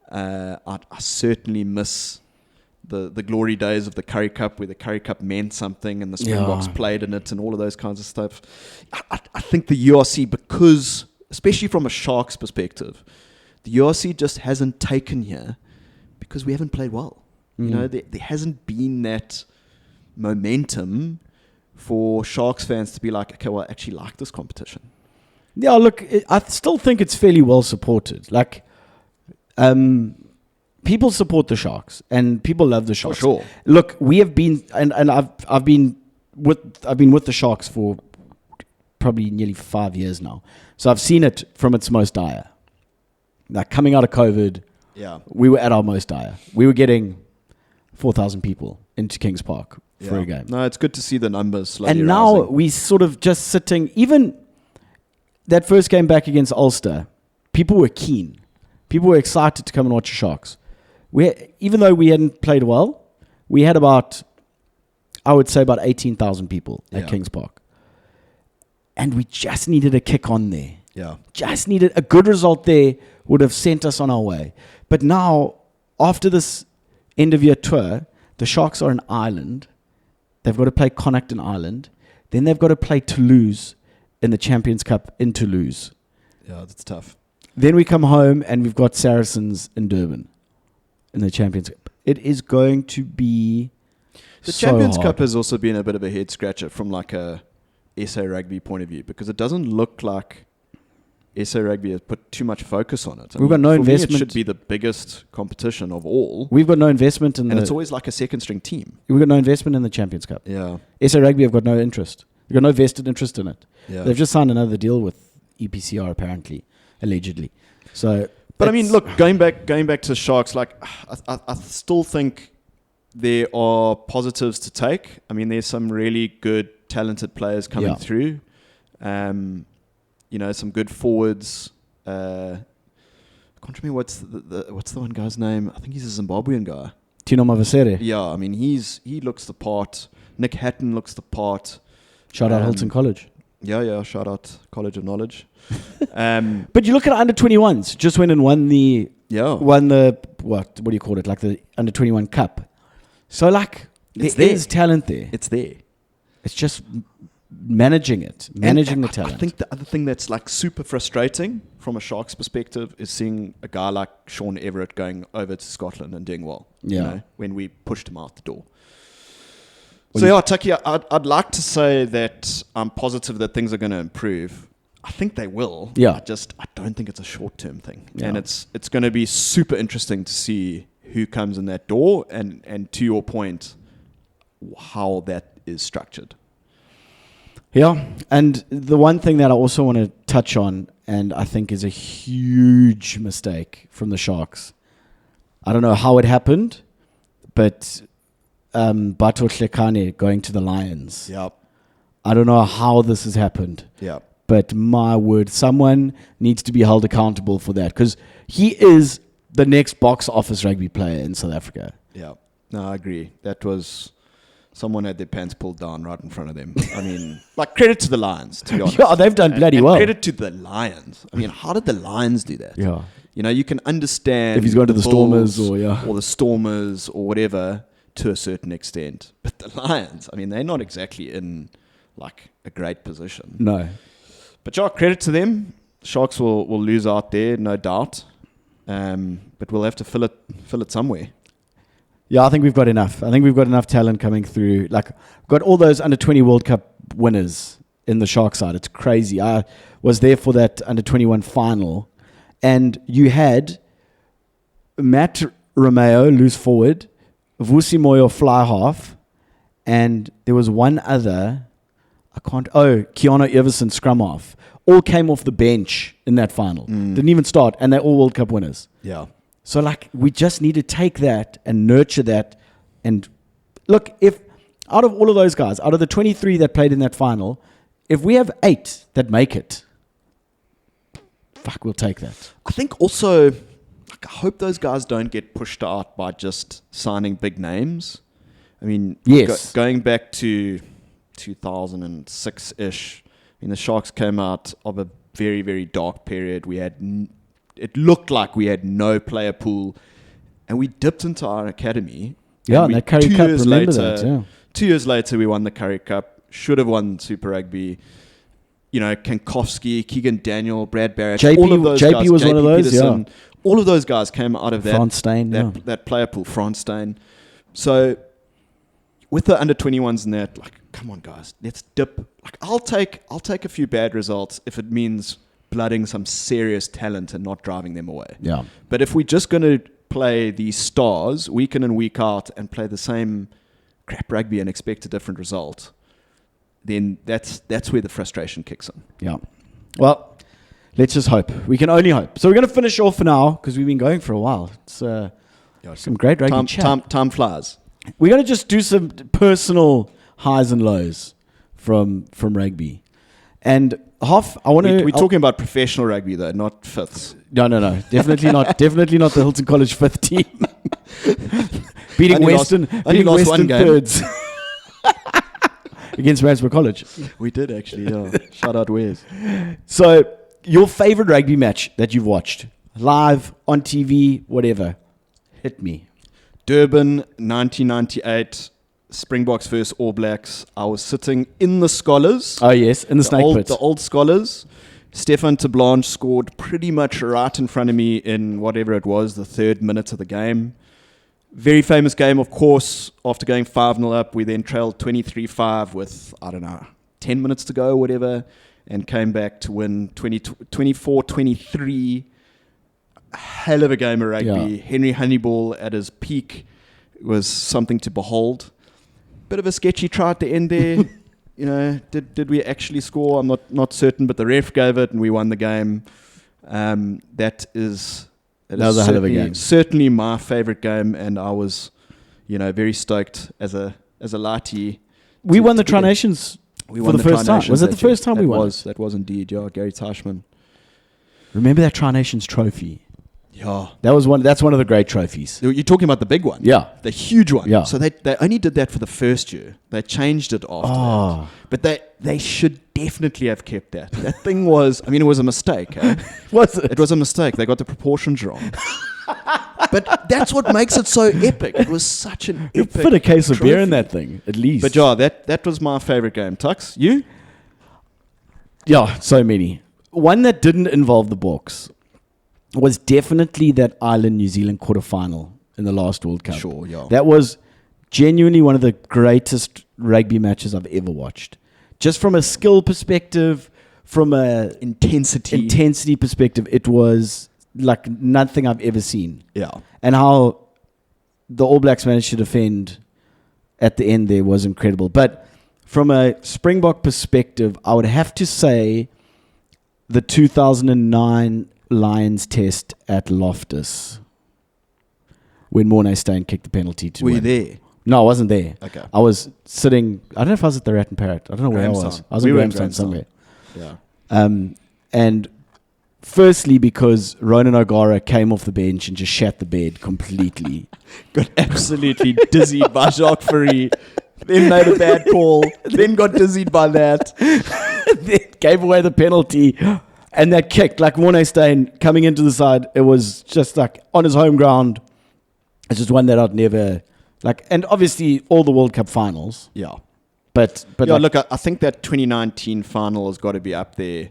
I certainly miss the glory days of the Curry Cup, where the Curry Cup meant something and the Springboks played in it and all of those kinds of stuff. I think the URC, because, especially from a Sharks perspective, the URC just hasn't taken here because we haven't played well. You know, there hasn't been that momentum for Sharks fans to be like, okay, well, I actually like this competition. Yeah, look, I still think it's fairly well supported. Like, people support the Sharks, and people love the Sharks. For sure. Look, we have been, and I've been with the Sharks for probably nearly 5 years now. So I've seen it from its most dire. Like, coming out of COVID, we were at our most dire. We were getting 4,000 people into Kings Park for a game. No, it's good to see the numbers slowly And now rising. we sort of just sitting, even that first game back against Ulster, people were keen. People were excited to come and watch the Sharks. Even though we hadn't played well, we had about 18,000 people at Kings Park. And we just needed a kick on there. Yeah. Just needed a good result there, would have sent us on our way. But now, after this end-of-year tour, the Sharks are an island. They've got to play Connacht in Ireland. Then they've got to play Toulouse in the Champions Cup in Toulouse. Yeah, that's tough. Then we come home and we've got Saracens in Durban in the Champions Cup. It is going to be The so Champions hard. Cup has also been a bit of a head scratcher from like a SA Rugby point of view, because it doesn't look like SA Rugby has put too much focus on it. We've got no for me, investment. it should be the biggest competition of all, We've got no investment in and the. it's always like a second string team. We've got no investment in the Champions Cup. Yeah, SA Rugby have got no interest. They've got no vested interest in it. yeah. They've just signed another deal with EPCR, apparently, allegedly. So, But I mean, look, going back to Sharks, like I still think there are positives to take. I mean, there's some really good, talented players coming through. You know, some good forwards. I can't remember what's the one guy's name. I think he's a Zimbabwean guy. Tino Mavasere. Yeah, I mean, he looks the part. Nick Hatton looks the part. Shout out Hilton College. Yeah. Shout out College of Knowledge. But you look at under 21s, just went and won the what do you call it? Like the under 21 cup. So like there is talent there. It's there. It's just managing the talent. I think the other thing that's like super frustrating from a Sharks perspective is seeing a guy like Sean Everett going over to Scotland and doing well. Yeah. You know, when we pushed him out the door. So Tucky, I'd like to say that I'm positive that things are going to improve. I think they will. Yeah. I don't think it's a short-term thing. Yeah. And it's going to be super interesting to see who comes in that door and to your point, how that is structured. Yeah, and the one thing that I also want to touch on, and I think is a huge mistake from the Sharks, I don't know how it happened, but Bato Hlekane going to the Lions. Yep. I don't know how this has happened. Yep. But my word, someone needs to be held accountable for that, because he is the next box office rugby player in South Africa. Yeah. No, I agree. That was... Someone had their pants pulled down right in front of them. I mean, like, credit to the Lions, to be honest. Yeah, they've done bloody well. Credit to the Lions. I mean, how did the Lions do that? Yeah. You know, you can understand... If he's going to the Bulls Stormers or the Stormers or whatever to a certain extent. But the Lions, I mean, they're not exactly in, like, a great position. No. But yeah, credit to them. Sharks will lose out there, no doubt. But we'll have to fill it somewhere. Yeah, I think we've got enough. I think we've got enough talent coming through. Like, we've got all those under 20 World Cup winners in the Shark side. It's crazy. I was there for that under 21 final, and you had Matt Romeo loose forward, Vusi Moyo fly half, and there was one other. Keanu Everson scrum half. All came off the bench in that final. Didn't even start, and they're all World Cup winners. Yeah. So, like, we just need to take that and nurture that. And look, if out of all of those guys, out of the 23 that played in that final, if we have 8 that make it, fuck, we'll take that. I think also, like, I hope those guys don't get pushed out by just signing big names. I mean, Yes. Going back to 2006-ish, I mean, the Sharks came out of a very, very dark period. We had... It looked like we had no player pool, and we dipped into our academy Yeah, And and that Curry Cup, remember later, that, yeah. 2 years later, we won the Curry Cup. Should have won Super Rugby. You know, Kankowski, Keegan Daniel, Brad Barrett, all of those JP guys. was one of those, Peterson, all of those guys came out of Franz Stein, that player pool, Franz Stein. So with the under 21s and that, like, come on, guys, let's dip. Like, I'll take a few bad results if it means blooding some serious talent and not driving them away. Yeah. But if we're just going to play these stars week in and week out and play the same crap rugby and expect a different result, then that's where the frustration kicks in. Yeah. Well, let's just hope. We can only hope. So we're going to finish off for now because we've been going for a while. It's some great rugby chat. Time flies. We're going to just do some personal highs and lows from rugby. And Hoff, I want to... We're talking about professional rugby, though, not fifths. No. Definitely not. Definitely not the Hilton College fifth team. beating Western one game. thirds. Against Randburg College. We did, actually, yeah. Shout out Wes. So, your favorite rugby match that you've watched? Live, on TV, whatever. Hit me. Durban, 1998, Springboks versus All Blacks. I was sitting in the Scholars. Oh, yes, in the Snake Pit. The old Scholars. Stefan Tablanche scored pretty much right in front of me in whatever it was, the 3rd minute of the game. Very famous game, of course. After going 5-0 up, we then trailed 23-5 with, 10 minutes to go or whatever, and came back to win 24-23. Hell of a game of rugby. Yeah. Henry Honeyball at his peak was something to behold. Bit of a sketchy try at the end there. You know, did we actually score? I'm not certain, but the ref gave it and we won the game. That was a hell of a game. Certainly my favorite game, and I was, very stoked as a lighty. We won the Tri Nations for the first time. Was it the first time we won? That was indeed, yeah. Gary Teichmann. Remember that Tri Nations trophy? Yeah. That's one of the great trophies. You're talking about the big one? Yeah. The huge one. Yeah. So they only did that for the first year. They changed it after that. But they should definitely have kept that. That thing was, it was a mistake. Eh? Was it? It was a mistake. They got the proportions wrong. But that's what makes it so epic. It was such an epic put a case of trophy. beer in that thing, at least. But yeah, that was my favorite game. Tux, you? Yeah, so many. One that didn't involve the Boks was definitely that Ireland-New Zealand quarterfinal in the last World Cup. Sure, yeah. That was genuinely one of the greatest rugby matches I've ever watched. Just from a skill perspective, from a intensity perspective, it was like nothing I've ever seen. Yeah. And how the All Blacks managed to defend at the end there was incredible. But from a Springbok perspective, I would have to say the 2009 Lions test at Loftus when Mornay Steyn kicked the penalty to Were you win. there? No, I wasn't there. Okay. I was sitting, I don't know if I was at the Rat and Parrot. I don't know where I was. I was in Grahamstown somewhere. Yeah. And firstly, because Ronan O'Gara came off the bench and just shat the bed completely. Got absolutely dizzied by Jacques Fourie. Then made a bad call. Then got dizzied by that. Then gave away the penalty. And that kick, like Mornay Steyn coming into the side, it was just like on his home ground. It's just one that I'd never, and obviously all the World Cup finals. Yeah. But yeah, look, I think that 2019 final has got to be up there.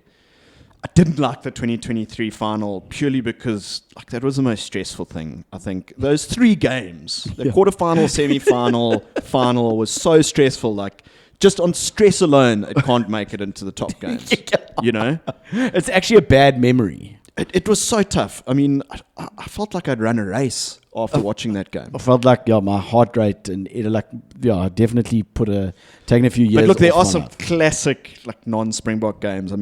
I didn't like the 2023 final purely because that was the most stressful thing. I think those 3 games, the quarterfinal, semi-final, final was so stressful. Just on stress alone, it can't make it into the top games. It's actually a bad memory. It was so tough. I felt like I'd run a race after watching that game. I felt like my heart rate and it definitely taken a few years. But look, there off are my some life. classic France-Springbok games.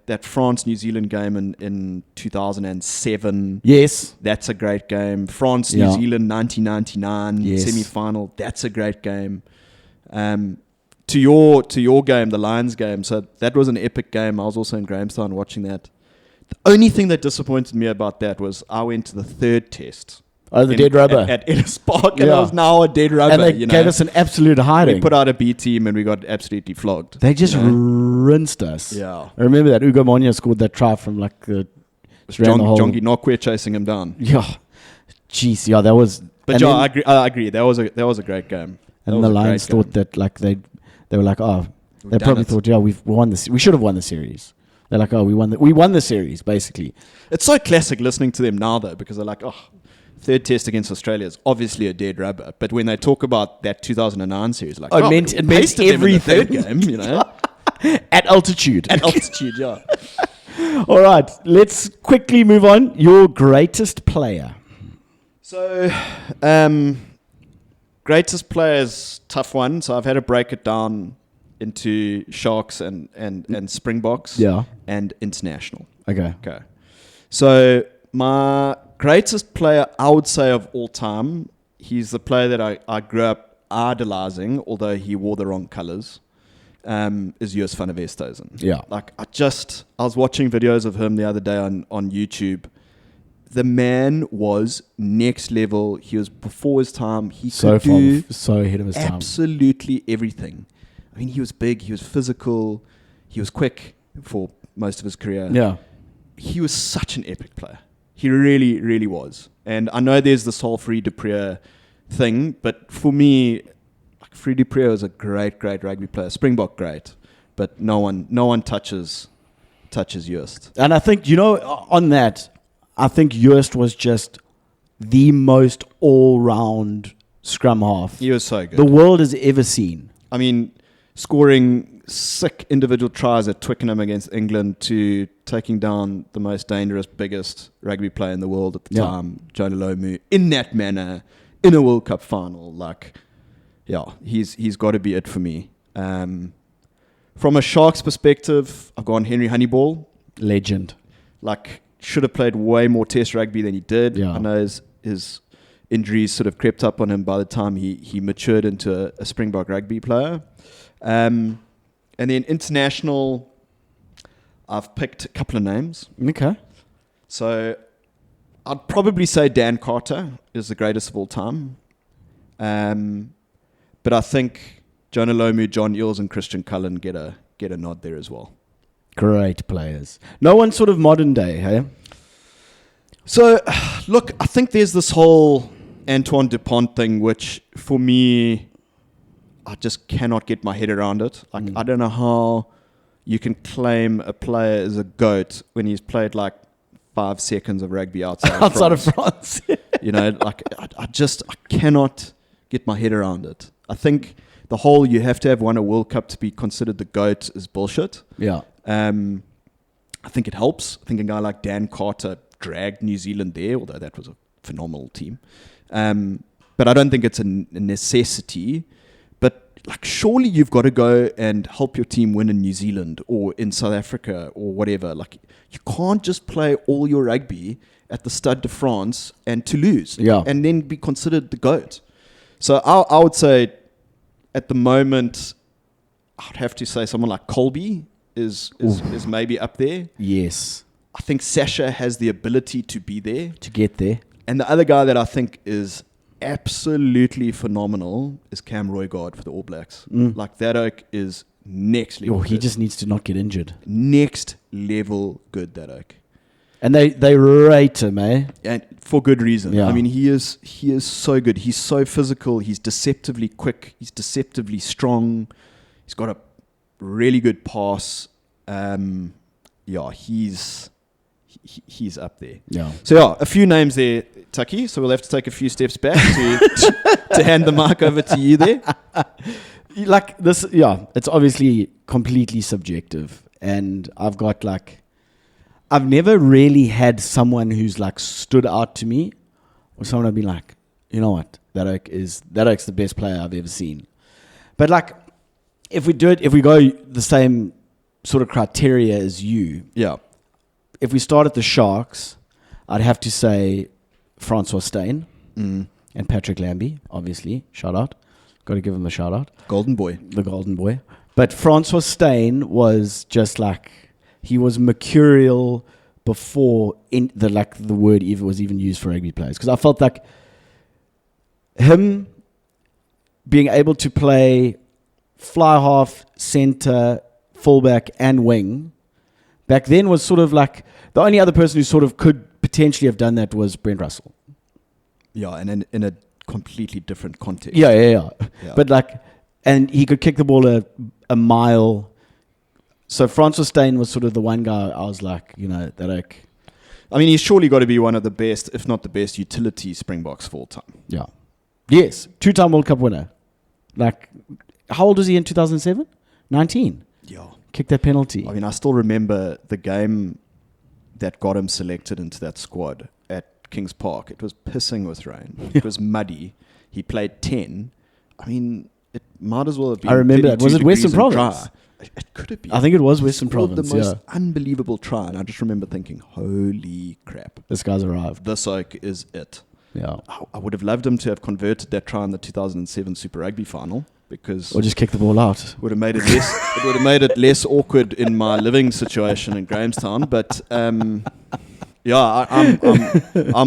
That France-New Zealand game in 2007. Yes, that's a great game. France-New Zealand 1999 semi-final. That's a great game. To your game, the Lions game. So that was an epic game. I was also in Grahamstown watching that. The only thing that disappointed me about that was I went to the 3rd test. Oh, the dead rubber. At Ellis Park, and I was now a dead rubber. And they gave us an absolute hiding. We put out a B team and we got absolutely flogged. They just rinsed us. Yeah. I remember that. Ugo Monya scored that try from Jongi Nokwe chasing him down. Yeah. Jeez, yeah, that was... But And yeah, then- I agree. That was a great game. That And was the a great Lions thought game. that like they were like, oh, they done probably it. thought, yeah, we've won this. We should have won the series. They're like, oh, we won the series basically. It's so classic listening to them now, though, because they're like, oh, third test against Australia is obviously a dead rubber. But when they talk about that 2009 series, like, It meant pasted them in the third everything. game, you know, At altitude. at altitude, yeah. All right, let's quickly move on. Your greatest player. So, greatest players, tough one. So I've had to break it down into Sharks and Springboks, Yeah. and international. Okay. Okay. So my greatest player, I would say, of all time, he's the player that I grew up idolizing, although he wore the wrong colors, is Joos van der Westhuizen. Yeah. Like, I was watching videos of him the other day on YouTube. The man was next level. He was before his time. He So could do so ahead of his time. absolutely everything. I mean, he was big, he was physical, he was quick for most of his career. Yeah. He was such an epic player. He really, really was. And I know there's this whole Free Dupree thing, but for me, like, Free Dupree was a great, great rugby player. Springbok, great, but no one touches Joost. And I think, on that, I think Joost was just the most all-round scrum half He was so good. the world has ever seen. I mean, scoring sick individual tries at Twickenham against England to taking down the most dangerous, biggest rugby player in the world at the Yeah. time, Jonah Lomu, in that manner, in a World Cup final. Like, yeah, he's got to be it for me. From a Sharks perspective, I've gone Henry Honeyball. Legend. Like, should have played way more Test rugby than he did. Yeah. I know his injuries sort of crept up on him by the time he matured into a Springbok rugby player. And then international, I've picked a couple of names. Okay. So I'd probably say Dan Carter is the greatest of all time. But I think Jonah Lomu, John Eales, and Christian Cullen get a nod there as well. Great players. No one sort of modern day, hey? So, look, I think there's this whole Antoine Dupont thing, which for me, I just cannot get my head around it. Like, I don't know how you can claim a player as a GOAT when he's played like 5 seconds of rugby outside of France. You know, like, I cannot get my head around it. I think the whole you have to have won a World Cup to be considered the GOAT is bullshit. Yeah. I think it helps. I think a guy like Dan Carter dragged New Zealand there, although that was a phenomenal team. But I don't think it's a necessity. But like, surely you've got to go and help your team win in New Zealand or in South Africa or whatever. Like, you can't just play all your rugby at the Stade de France and Toulouse and then be considered the GOAT. So I would say at the moment, I'd have to say someone like Colby is maybe up there. Yes. I think Sasha has the ability to be there. To get there. And the other guy that I think is absolutely phenomenal is Cam Roygaard for the All Blacks. Like, that oak is next level. He good. just needs to not get injured. Next level good, that oak. And they rate him, eh? And for good reason. Yeah. I mean, he is so good. He's so physical. He's deceptively quick. He's deceptively strong. He's got a really good pass. He's up there. Yeah. So yeah, a few names there, Tucky. So we'll have to take a few steps back to hand the mic over to you there. Like this, yeah, it's obviously completely subjective. And I've never really had someone who's like stood out to me, or someone I've been like, you know what, that oak's the best player I've ever seen. But like, if we go the same sort of criteria as you, Yeah. if we start at the Sharks, I'd have to say Francois Steyn and Patrick Lambie, obviously. Shout out. Got to give him a shout out. Golden boy. The golden boy. But Francois Steyn was just like, he was mercurial before the word even was even used for rugby players. Because I felt like him being able to play fly half, center, fullback, and wing back then was sort of like the only other person who sort of could potentially have done that was Brent Russell. Yeah, and in a completely different context. Yeah. But like, and he could kick the ball a mile. So Francois Steyn was sort of the one guy I was like, that like. I mean, he's surely got to be one of the best, if not the best, utility Springboks of all time. Yeah. Yes. 2-time World Cup winner. Like, how old was he in 2007? 19. Yeah. Kicked that penalty. I mean, I still remember the game that got him selected into that squad at Kings Park. It was pissing with rain. It was muddy. He played 10. I mean, it might as well have been. I remember that. Was it Western Province? It could have been. I think it was Western Scored Province. The most unbelievable try, and I just remember thinking, "Holy crap! This guy's arrived." This oak is it." Yeah. I would have loved him to have converted that try in the 2007 Super Rugby final, because or just kick the ball out. Would have made it less. It would have made it less awkward in my living situation in Grahamstown. But I'm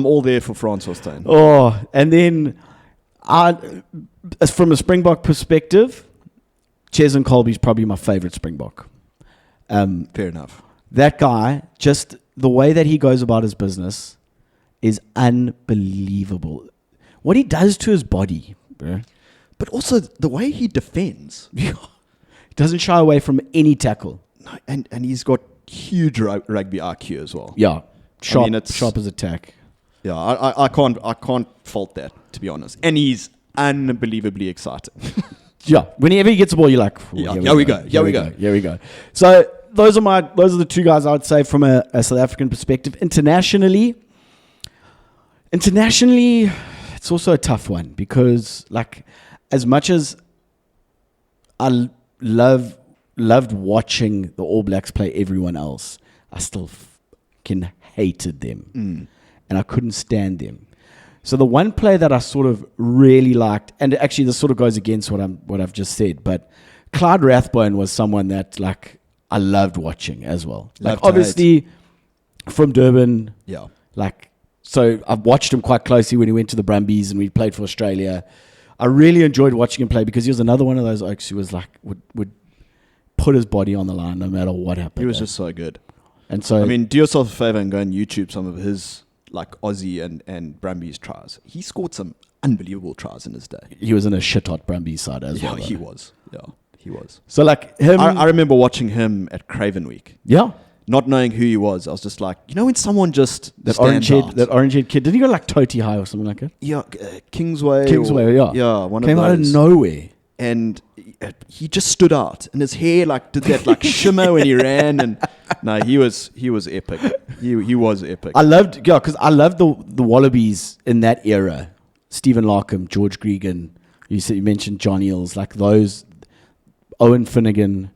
all there for Francois Steyn. Oh, and then as from a Springbok perspective, Cheslin Colby's probably my favourite Springbok. Fair enough. That guy, just the way that he goes about his business is unbelievable. What he does to his body, bro. But also the way he defends. He doesn't shy away from any tackle. No, and he's got huge rugby IQ as well. Yeah. Sharp, I mean, sharp as a tack. Yeah, I can't fault that, to be honest. And he's unbelievably exciting. Yeah, whenever he gets the ball, you're like, here we go. So those are the two guys I would say from a South African perspective. Internationally, it's also a tough one because, like, as much as I loved watching the All Blacks play everyone else, I still fucking hated them, and I couldn't stand them. So the one play that I sort of really liked, and actually this sort of goes against what I've just said, but Clyde Rathbone was someone that, like, I loved watching as well. Like, obviously from Durban, yeah. Like, so I've watched him quite closely when he went to the Brumbies and we played for Australia. I really enjoyed watching him play because he was another one of those oaks who was like would put his body on the line no matter what happened. He was just so good. And so, I mean, do yourself a favor and go and YouTube some of his, like, Aussie and Brumbies tries. He scored some unbelievable tries in his day. he was in a shit hot Brumbies side as well. Yeah, though. he was. Yeah, he was. So, like, him, I remember watching him at Craven Week. yeah, Not knowing who he was, I was just like, when someone just that stands out. orange head kid. Did he go like Toti High or something like that? Yeah, Kingsway. Yeah, One came of out of those. nowhere. And he just stood out, and his hair did that shimmer when he ran. And no, he was epic. He was epic. I loved the Wallabies in that era. Stephen Larkham, George Gregan. You mentioned John Eales, like those. Owen Finnegan,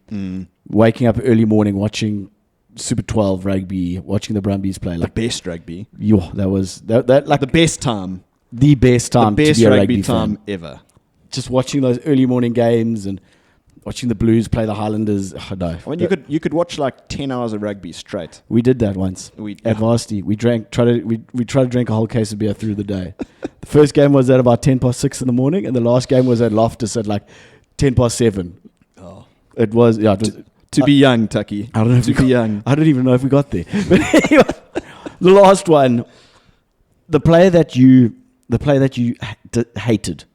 waking up early morning watching Super 12 rugby, watching the Brumbies play. The best rugby. Yo, that was like the best time. The best time. The best to be a rugby time fan. ever. Just watching those early morning games and watching the Blues play the Highlanders. Oh, no. I mean, you could watch like 10 hours of rugby straight. We did that once at varsity. We tried to drink a whole case of beer through the day. The first game was at about 6:10 in the morning, and the last game was at Loftus at like 7:10. Oh, it was to be young, Tucky. I don't know if to be young. I don't even know if we got there. But anyway, the last one, the player that you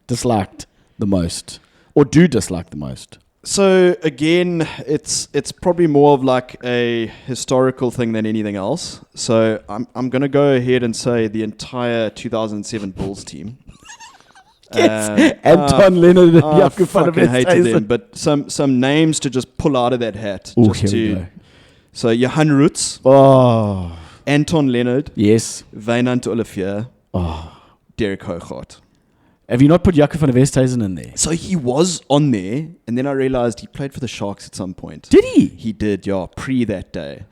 disliked the most, or do dislike the most. So again, it's probably more of like a historical thing than anything else. So I'm going to go ahead and say the entire 2007 Bulls team. Yes, Anton Leonard and Jaco van der fucking hated them, Westhuizen. but some names to just pull out of that hat. Oh, just here we go. So Johan Roots, Oh, Anton Leonard, yes. Wynand Olivier, Oh, Derek Hoogaard. have you not put Jaco van der Westhuizen in there? So he was on there, and then I realized he played for the Sharks at some point. Did he? He did, yeah, pre that day.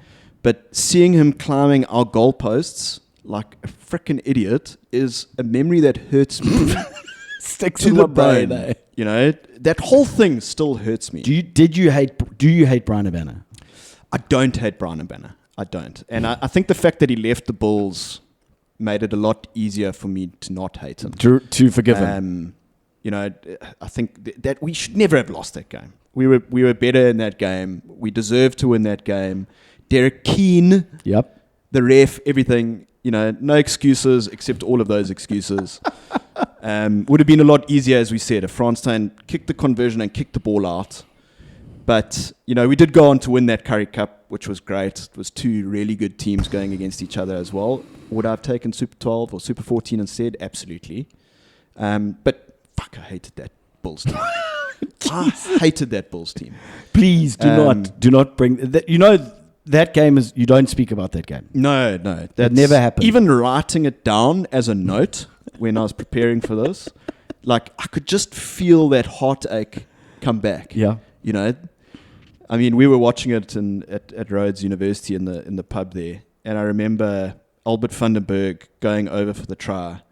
But seeing him climbing our goalposts like a freaking idiot is a memory that hurts me Sticks to in the my brain. bone. You know, that whole thing still hurts me. Do you hate Brian Abana? I don't hate Brian Abana. I don't. And I think the fact that he left the Bulls made it a lot easier for me to not hate him. To forgive him. You know, I think that we should never have lost that game. We were better in that game. We deserved to win that game. Derek Keane, Yep. the ref, everything. no excuses except all of those excuses. Would have been a lot easier, as we said, if Franstein kicked the conversion and kicked the ball out. But, we did go on to win that Currie Cup, which was great. It was two really good teams going against each other as well. Would I have taken Super 12 or Super 14 instead? Absolutely. But, fuck, I hated that Bulls team. I hated that Bulls team. Please do not bring that. That game is, you don't speak about that game. No. That never happened. Even writing it down as a note when I was preparing for this, like, I could just feel that heartache come back. Yeah. I mean, we were watching it at Rhodes University in the pub there, and I remember Albert Vandenberg going over for the try,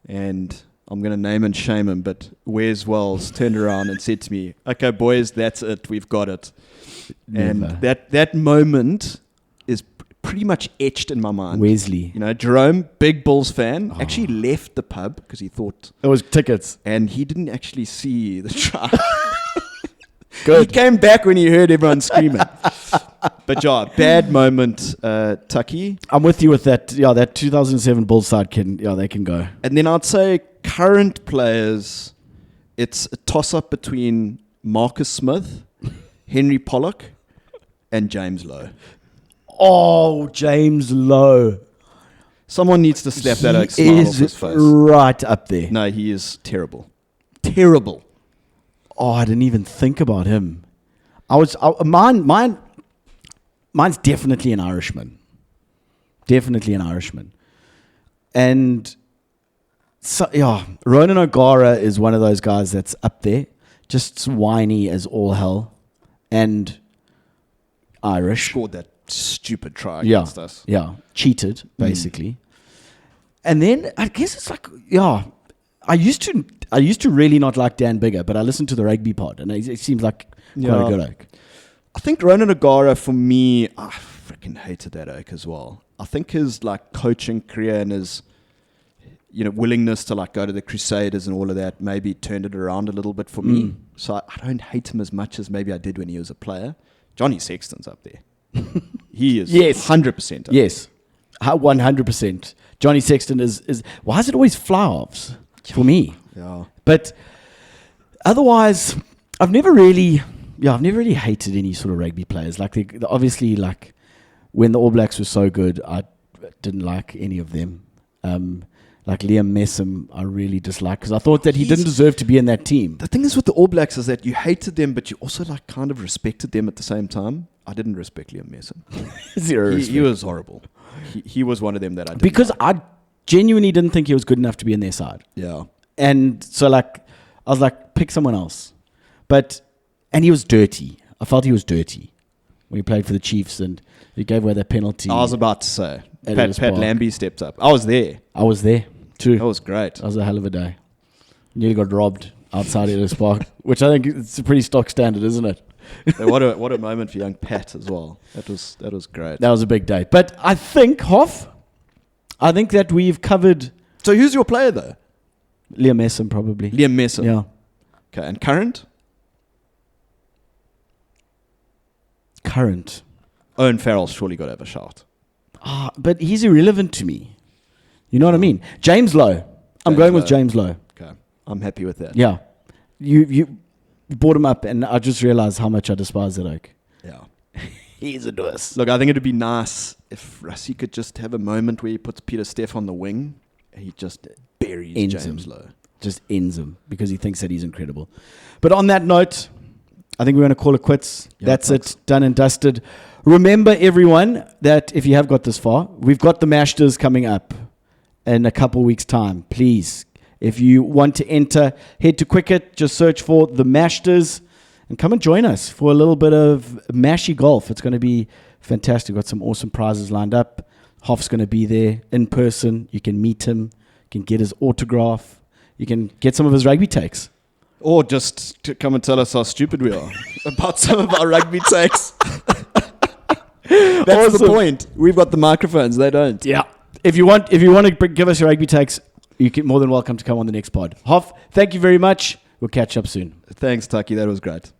and I'm going to name and shame him, but Wes Wells turned around and said to me, "Okay, boys, that's it. We've got it." Never. And that moment is pretty much etched in my mind. Wesley. Jerome, big Bulls fan, actually left the pub because he thought It was tickets. and he didn't actually see the try. Good. He came back when he heard everyone screaming. But yeah, bad moment, Tucky. I'm with you with that. Yeah, that 2007 Bulls side they can go. And then I'd say current players, it's a toss-up between Marcus Smith, Henry Pollock, and James Lowe. Oh, James Lowe. Someone needs to slap that He smile off is his face. right up there. No, he is terrible. Terrible. Oh, I didn't even think about him. Mine's definitely an Irishman. Definitely an Irishman. And so, yeah, Ronan O'Gara is one of those guys that's up there, just whiny as all hell, and Irish. Scored that stupid try against us. Yeah, cheated basically. And then I guess it's like, yeah, I used to really not like Dan Bigger, but I listened to the rugby pod, and it seems like quite a good oak. I think Ronan O'Gara, for me, I freaking hated that oak as well. I think his coaching career and his willingness to go to the Crusaders and all of that maybe turned it around a little bit for me. So I don't hate him as much as maybe I did when he was a player. Johnny Sexton's up there. He is 100% up. Yes, 100%. Johnny Sexton is. Why is it always fly-offs for me? Yeah. But otherwise, I've never really hated any sort of rugby players. Obviously, when the All Blacks were so good, I didn't like any of them. Like Liam Messam, I really disliked because I thought that he didn't deserve to be in that team. The thing is with the All Blacks is that you hated them, but you also kind of respected them at the same time. I didn't respect Liam Messam. Zero respect. He was horrible. He was one of them that I didn't because like. I genuinely didn't think he was good enough to be in their side. Yeah. And so I was like, pick someone else. And he was dirty. I felt he was dirty when he played for the Chiefs and he gave away that penalty. I was about to say, At Pat Ellis Park. Lambie stepped up. I was there. I was there too. That was great. That was a hell of a day. Nearly got robbed outside Ellis Park, which I think it's a pretty stock standard, isn't it? What a moment for young Pat as well. That was great. That was a big day. But I think, Hoff, that we've covered So who's your player though? Liam Messam probably. Liam Messam. Yeah. Okay, and current? Current. Owen Farrell's surely got to have a shout. But he's irrelevant to me. You know what I mean? James Lowe. I'm going with James Lowe. Okay, I'm happy with that. Yeah. You brought him up, and I just realized how much I despise that oak. Yeah. He's a doss. Look, I think it would be nice if Rassie could just have a moment where he puts Peter Steff on the wing and he just buries Ends James him. Lowe. Just ends him because he thinks that he's incredible. But on that note, I think we're going to call it quits. Yeah, That's thanks. it. Done and dusted. Remember, everyone, that if you have got this far, we've got the Mashters coming up in a couple weeks' time. Please, if you want to enter, head to Quicket. Just search for the Mashters and come and join us for a little bit of mashy golf. It's going to be fantastic. We've got some awesome prizes lined up. Hoff's going to be there in person. You can meet him. You can get his autograph. You can get some of his rugby takes. Or just to come and tell us how stupid we are about some of our rugby takes. That's the point. We've got the microphones. They don't. Yeah. If you want to give us your rugby takes, you're more than welcome to come on the next pod. Hoff, thank you very much. We'll catch up soon. Thanks, Tucky. That was great.